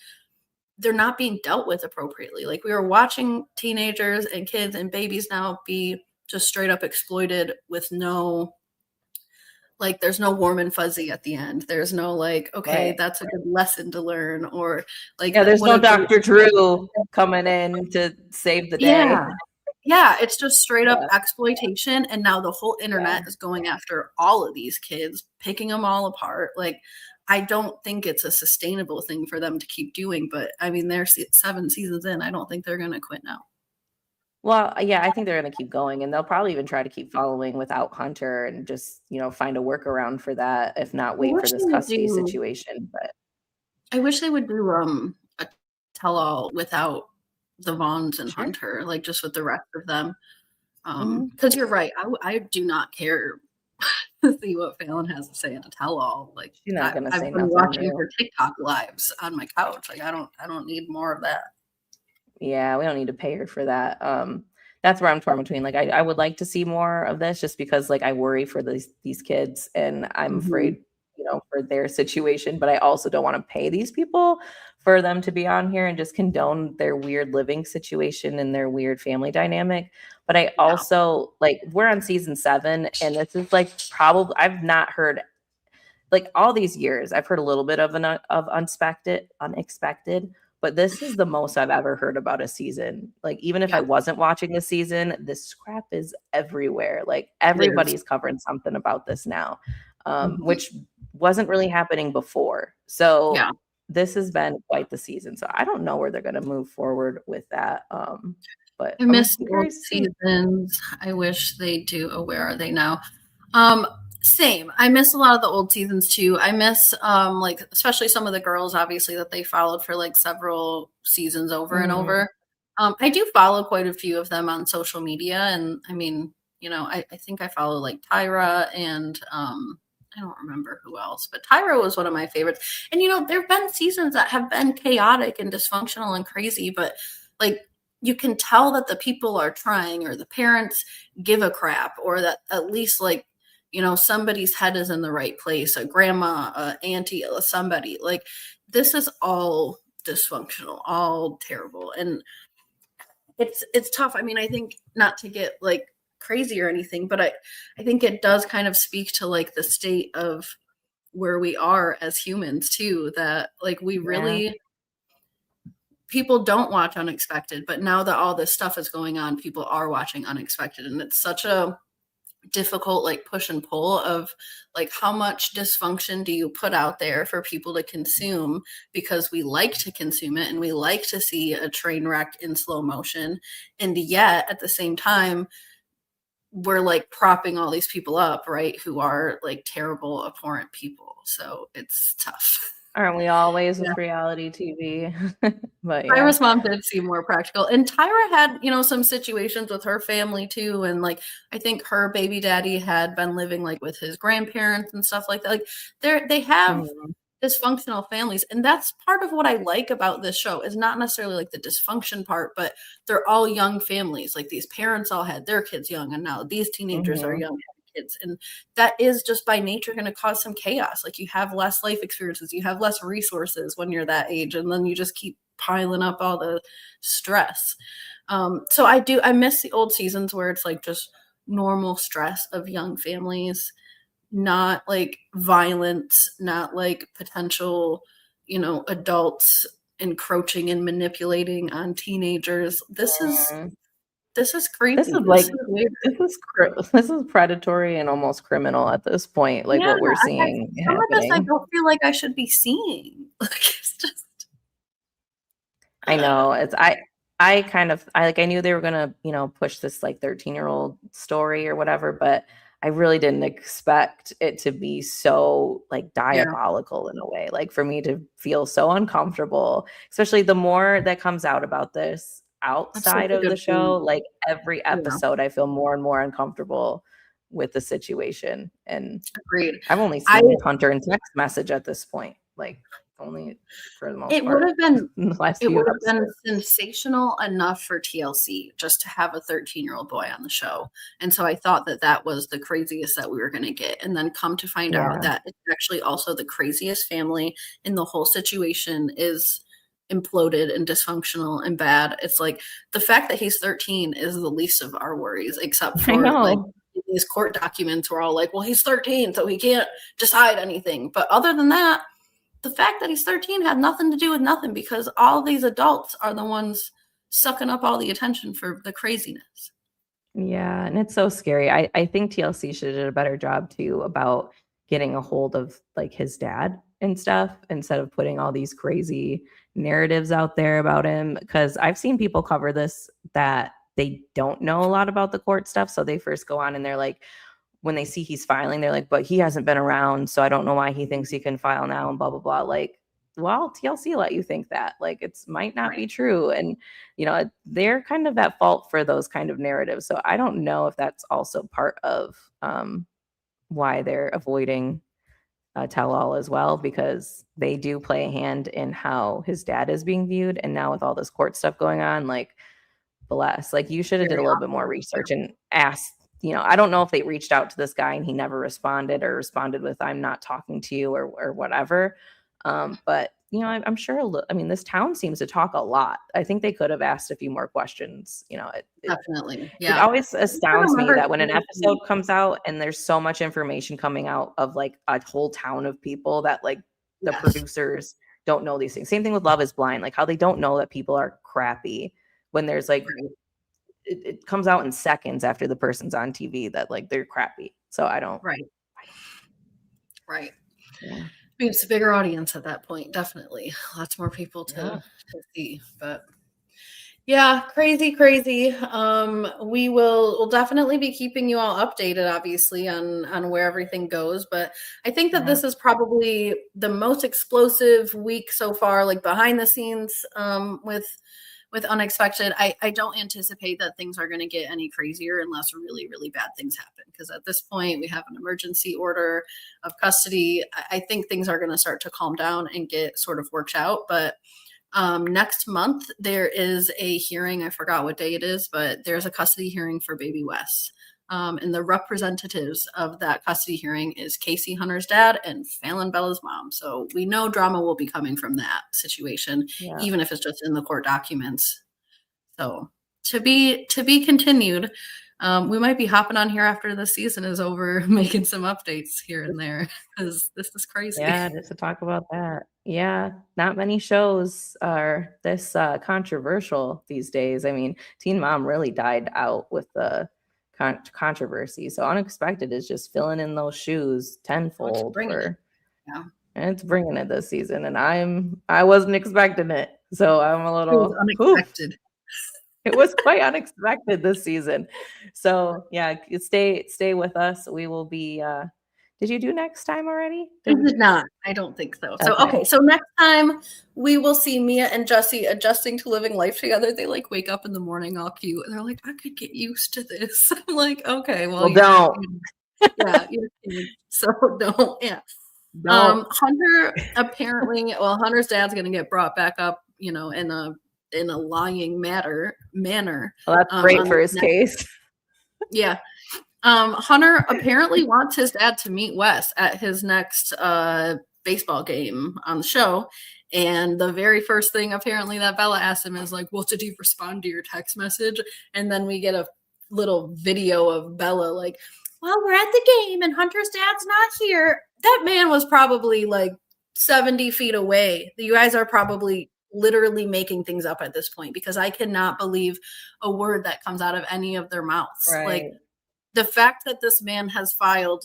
they're not being dealt with appropriately. Like we are watching teenagers and kids and babies now be just straight up exploited with no, like there's no warm and fuzzy at the end. There's no like, okay, that's a good lesson to learn, or like, yeah, there's no Dr. Drew coming in to save the day. Yeah, it's just straight up exploitation. And now the whole internet is going after all of these kids, picking them all apart. Like, I don't think it's a sustainable thing for them to keep doing. But I mean, they're 7 seasons in. I don't think they're going to quit now. Well, yeah, I think they're going to keep going, and they'll probably even try to keep following without Hunter and just, find a workaround for that, if not wait for this custody situation. But I wish they would do a tell-all without the Vaughns and Hunter, like just with the rest of them. Because you're right, I do not care to see what Fallon has to say in a tell-all. Like she's not going to say I've been nothing watching new. her TikTok lives on my couch. Like I don't need more of that. Yeah, we don't need to pay her for that. That's where I'm torn between. Like, I would like to see more of this, just because like I worry for these kids, and I'm afraid, for their situation. But I also don't want to pay these people for them to be on here and just condone their weird living situation and their weird family dynamic. But I also like, we're on season 7, and this is like probably, I've not heard, like all these years, I've heard a little bit of unexpected, but this is the most I've ever heard about a season. Like, even if I wasn't watching the season, this crap is everywhere. Like, everybody's covering something about this now, which wasn't really happening before. So this has been quite the season. So I don't know where they're going to move forward with that. But I miss the old seasons. I wish they do. Where are they now? Same. I miss a lot of the old seasons too. I miss like especially some of the girls obviously that they followed for like several seasons over and over. I do follow quite a few of them on social media, and I mean, I think I follow like Tyra and I don't remember who else, but Tyra was one of my favorites. And there have been seasons that have been chaotic and dysfunctional and crazy, but like you can tell that the people are trying, or the parents give a crap, or that at least like somebody's head is in the right place, a grandma, a auntie, somebody. Like this is all dysfunctional, all terrible. And it's tough. I mean, I think not to get like crazy or anything, but I think it does kind of speak to like the state of where we are as humans too, that like we really people don't watch Unexpected, but now that all this stuff is going on, people are watching Unexpected, and it's such a difficult like push and pull of like how much dysfunction do you put out there for people to consume, because we like to consume it and we like to see a train wreck in slow motion, and yet at the same time we're like propping all these people up, right, who are like terrible abhorrent people. So it's tough. Aren't we always with reality TV? But Tyra's mom did seem more practical. And Tyra had, some situations with her family too. And like, I think her baby daddy had been living like with his grandparents and stuff like that. Like they have dysfunctional families. And that's part of what I like about this show, is not necessarily like the dysfunction part, but they're all young families. Like these parents all had their kids young, and now these teenagers are young kids, and that is just by nature going to cause some chaos. Like you have less life experiences, you have less resources when you're that age, and then you just keep piling up all the stress. So I miss the old seasons where it's like just normal stress of young families, not like violence, not like potential adults encroaching and manipulating on teenagers. This is creepy. This is like this is predatory and almost criminal at this point. Like what we're seeing happening. I don't feel like I should be seeing. Like it's just. I know it's I knew they were gonna push this like 13-year-old story or whatever, but I really didn't expect it to be so like diabolical in a way. Like for me to feel so uncomfortable, especially the more that comes out about this outside of the show, like every episode I feel more and more uncomfortable with the situation. And agreed. I've only seen Hunter and text message at this point, like only for the most part. Would have been it would have been sensational enough for TLC just to have a 13-year-old boy on the show. And so I thought that was the craziest that we were going to get, and then come to find out that it's actually also the craziest family in the whole situation is imploded and dysfunctional and bad. It's like the fact that he's 13 is the least of our worries, except for like these court documents were all like, well, he's 13, so he can't decide anything. But other than that, the fact that he's 13 had nothing to do with nothing, because all these adults are the ones sucking up all the attention for the craziness. Yeah, and it's so scary. I think TLC should have did a better job too about getting a hold of like his dad and stuff, instead of putting all these crazy narratives out there about him. Because I've seen people cover this that they don't know a lot about the court stuff. So they first go on and they're like, when they see he's filing, they're like, but he hasn't been around, so I don't know why he thinks he can file now and blah, blah, blah. Like, well, TLC let you think that. Like, it's might not be true. And, they're kind of at fault for those kind of narratives. So I don't know if that's also part of why they're avoiding tell-all as well, because they do play a hand in how his dad is being viewed. And now with all this court stuff going on, like, bless, like you should have did a little bit more research and asked, I don't know if they reached out to this guy and he never responded, or responded with, I'm not talking to you, or whatever. But, I'm sure, this town seems to talk a lot. I think they could have asked a few more questions. Definitely. Yeah. It always astounds me that when an episode comes out and there's so much information coming out of like a whole town of people, that like the producers don't know these things. Same thing with Love is Blind, like how they don't know that people are crappy when there's like, it comes out in seconds after the person's on TV that like they're crappy. So I don't. Right. Yeah. I mean, it's a bigger audience at that point. Definitely lots more people to see, but Yeah, crazy. We'll definitely be keeping you all updated, obviously, on where everything goes. But I think that this is probably the most explosive week so far, like behind the scenes, with Unexpected. I don't anticipate that things are going to get any crazier unless really, really bad things happen. Because at this point, we have an emergency order of custody. I think things are going to start to calm down and get sort of worked out. But next month, there is a hearing. I forgot what day it is, but there's a custody hearing for baby Wes. And the representatives of that custody hearing is Casey Hunter's dad and Falon Bella's mom. So we know drama will be coming from that situation, even if it's just in the court documents. So to be continued. We might be hopping on here after the season is over, making some updates here and there, because this is crazy. Yeah, just to talk about that. Yeah, not many shows are this controversial these days. I mean, Teen Mom really died out with the controversy. So Unexpected is just filling in those shoes tenfold and it's bringing it this season. And I wasn't expecting it, so I'm a little unexpected. It was quite unexpected this season. So yeah, stay with us. We will be. Did you do next time already? I did not. I don't think so. So okay. So next time we will see Mia and Jesse adjusting to living life together. They like wake up in the morning all cute, and they're like, "I could get used to this." I'm like, "Okay, well don't." Yeah, so don't. Yeah. Hunter apparently. Well, Hunter's dad's gonna get brought back up. In a lying manner. Well, that's great for his case. Yeah. Hunter apparently wants his dad to meet Wes at his next baseball game on the show. And the very first thing apparently that Bella asked him is like, well, did he respond to your text message? And then we get a little video of Bella like, well, we're at the game and Hunter's dad's not here. That man was probably like 70 feet away. You guys are probably literally making things up at this point, because I cannot believe a word that comes out of any of their mouths. Right. Like, the fact that this man has filed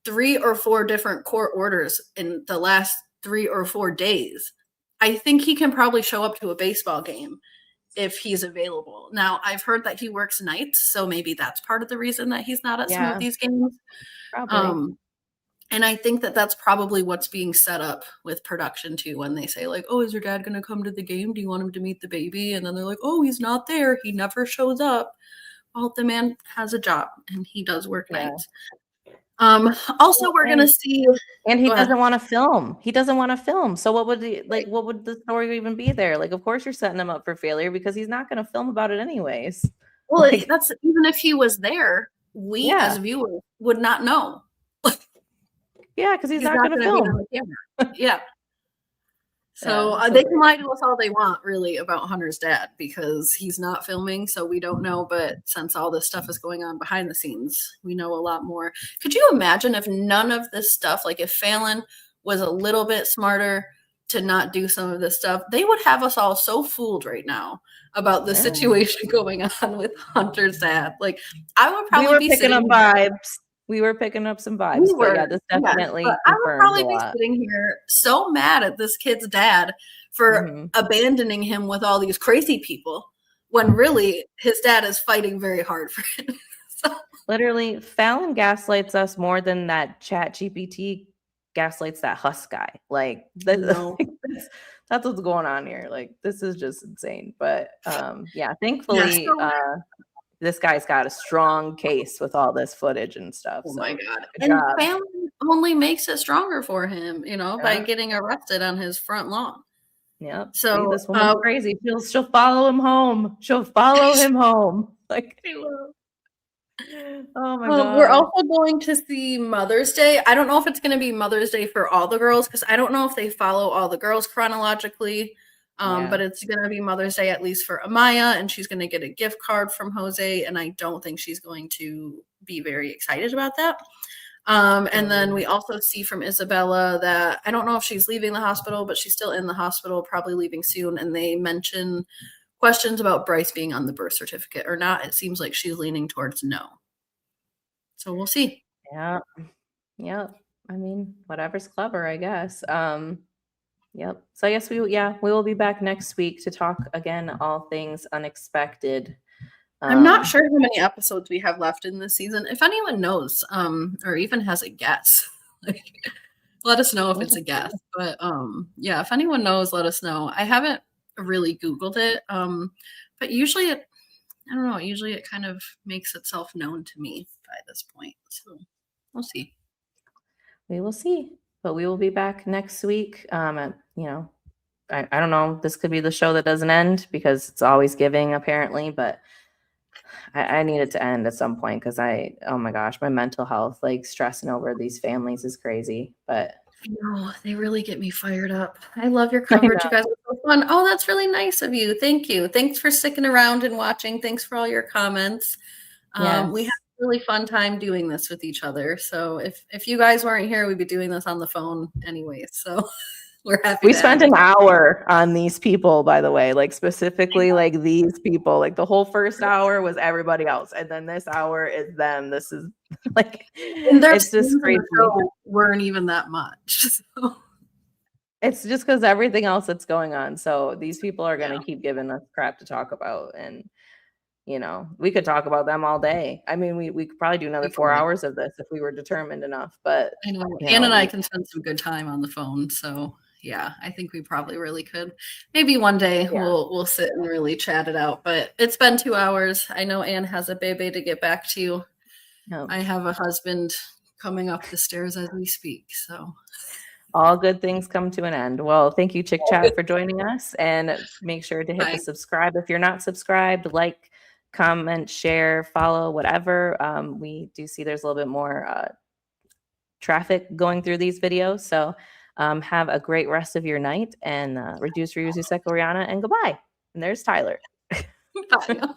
3 or 4 different court orders in the last 3 or 4 days, I think he can probably show up to a baseball game if he's available. Now, I've heard that he works nights, so maybe that's part of the reason that he's not at some of these games. Probably. And I think that that's probably what's being set up with production too, when they say like, oh, is your dad going to come to the game? Do you want him to meet the baby? And then they're like, oh, he's not there. He never shows up. Well, the man has a job and he does work nights. Also, we're going to see. And he doesn't want to film. He doesn't want to film. So what would what would the story even be there? Like, of course you're setting him up for failure because he's not going to film about it anyways. Well, that's even if he was there, we as viewers would not know. Yeah, because he's not going to film. Yeah. So they can lie to us all they want, really, about Hunter's dad, because he's not filming, so we don't know. But since all this stuff is going on behind the scenes, we know a lot more. Could you imagine if none of this stuff, like if Falon was a little bit smarter to not do some of this stuff, they would have us all so fooled right now about the situation going on with Hunter's dad. Like, I would probably be picking up vibes. We were picking up some vibes. But yeah, this definitely I would probably be sitting here so mad at this kid's dad for abandoning him with all these crazy people, when really his dad is fighting very hard for him. Literally, Falon gaslights us more than that ChatGPT gaslights that Huss guy. Like, that's what's going on here. Like, this is just insane. But thankfully, this guy's got a strong case with all this footage and stuff. Oh my God. And Falon only makes it stronger for him, by getting arrested on his front lawn. Yep. So this woman's crazy. She'll follow him home. She'll follow him home. Like, oh my God. We're also going to see Mother's Day. I don't know if it's going to be Mother's Day for all the girls, because I don't know if they follow all the girls chronologically. But it's going to be Mother's Day, at least for Amaya, and she's going to get a gift card from Jose, and I don't think she's going to be very excited about that. And then we also see from Isabella that I don't know if she's leaving the hospital, but she's still in the hospital, probably leaving soon, and they mention questions about Bryce being on the birth certificate or not. It seems like she's leaning towards no. So we'll see. Yeah. I mean, whatever's clever, I guess. Yep. So I guess we will be back next week to talk again all things unexpected. I'm not sure how many episodes we have left in this season. If anyone knows, or even has a guess, like, let us know if it's a guess. But yeah, if anyone knows, let us know. I haven't really Googled it, but usually I don't know. Usually it kind of makes itself known to me by this point. So we'll see. We will see. But we will be back next week. I don't know. This could be the show that doesn't end because it's always giving, apparently. But I need it to end at some point because oh my gosh, my mental health, like stressing over these families is crazy. But no, they really get me fired up. I love your coverage. You guys are so fun. Oh, that's really nice of you. Thank you. Thanks for sticking around and watching. Thanks for all your comments. Yes. We had a really fun time doing this with each other. So if you guys weren't here, we'd be doing this on the phone anyways. So we're happy. We spent an hour on these people, by the way, like specifically like these people. Like the whole first hour was everybody else, and then this hour is them. This is like it's just crazy. Weren't even that much. So. It's just because everything else that's going on. So these people are going to keep giving us crap to talk about, and we could talk about them all day. I mean, we could probably do another 4 hours of this if we were determined enough. But I know Ann and I can spend some good time on the phone. So yeah, I think we probably really could. Maybe one day we'll sit and really chat it out. But it's been 2 hours. I know Ann has a baby to get back to. I have a husband coming up the stairs as we speak. So all good things come to an end. Well, thank you, Chick Chat, for joining us. And make sure to hit the subscribe if you're not subscribed. Like, comment, share, follow, whatever. We do see there's a little bit more traffic going through these videos. So have a great rest of your night, and reduce, reuse, recycle, Rihanna, and goodbye. And there's Tyler. Bye.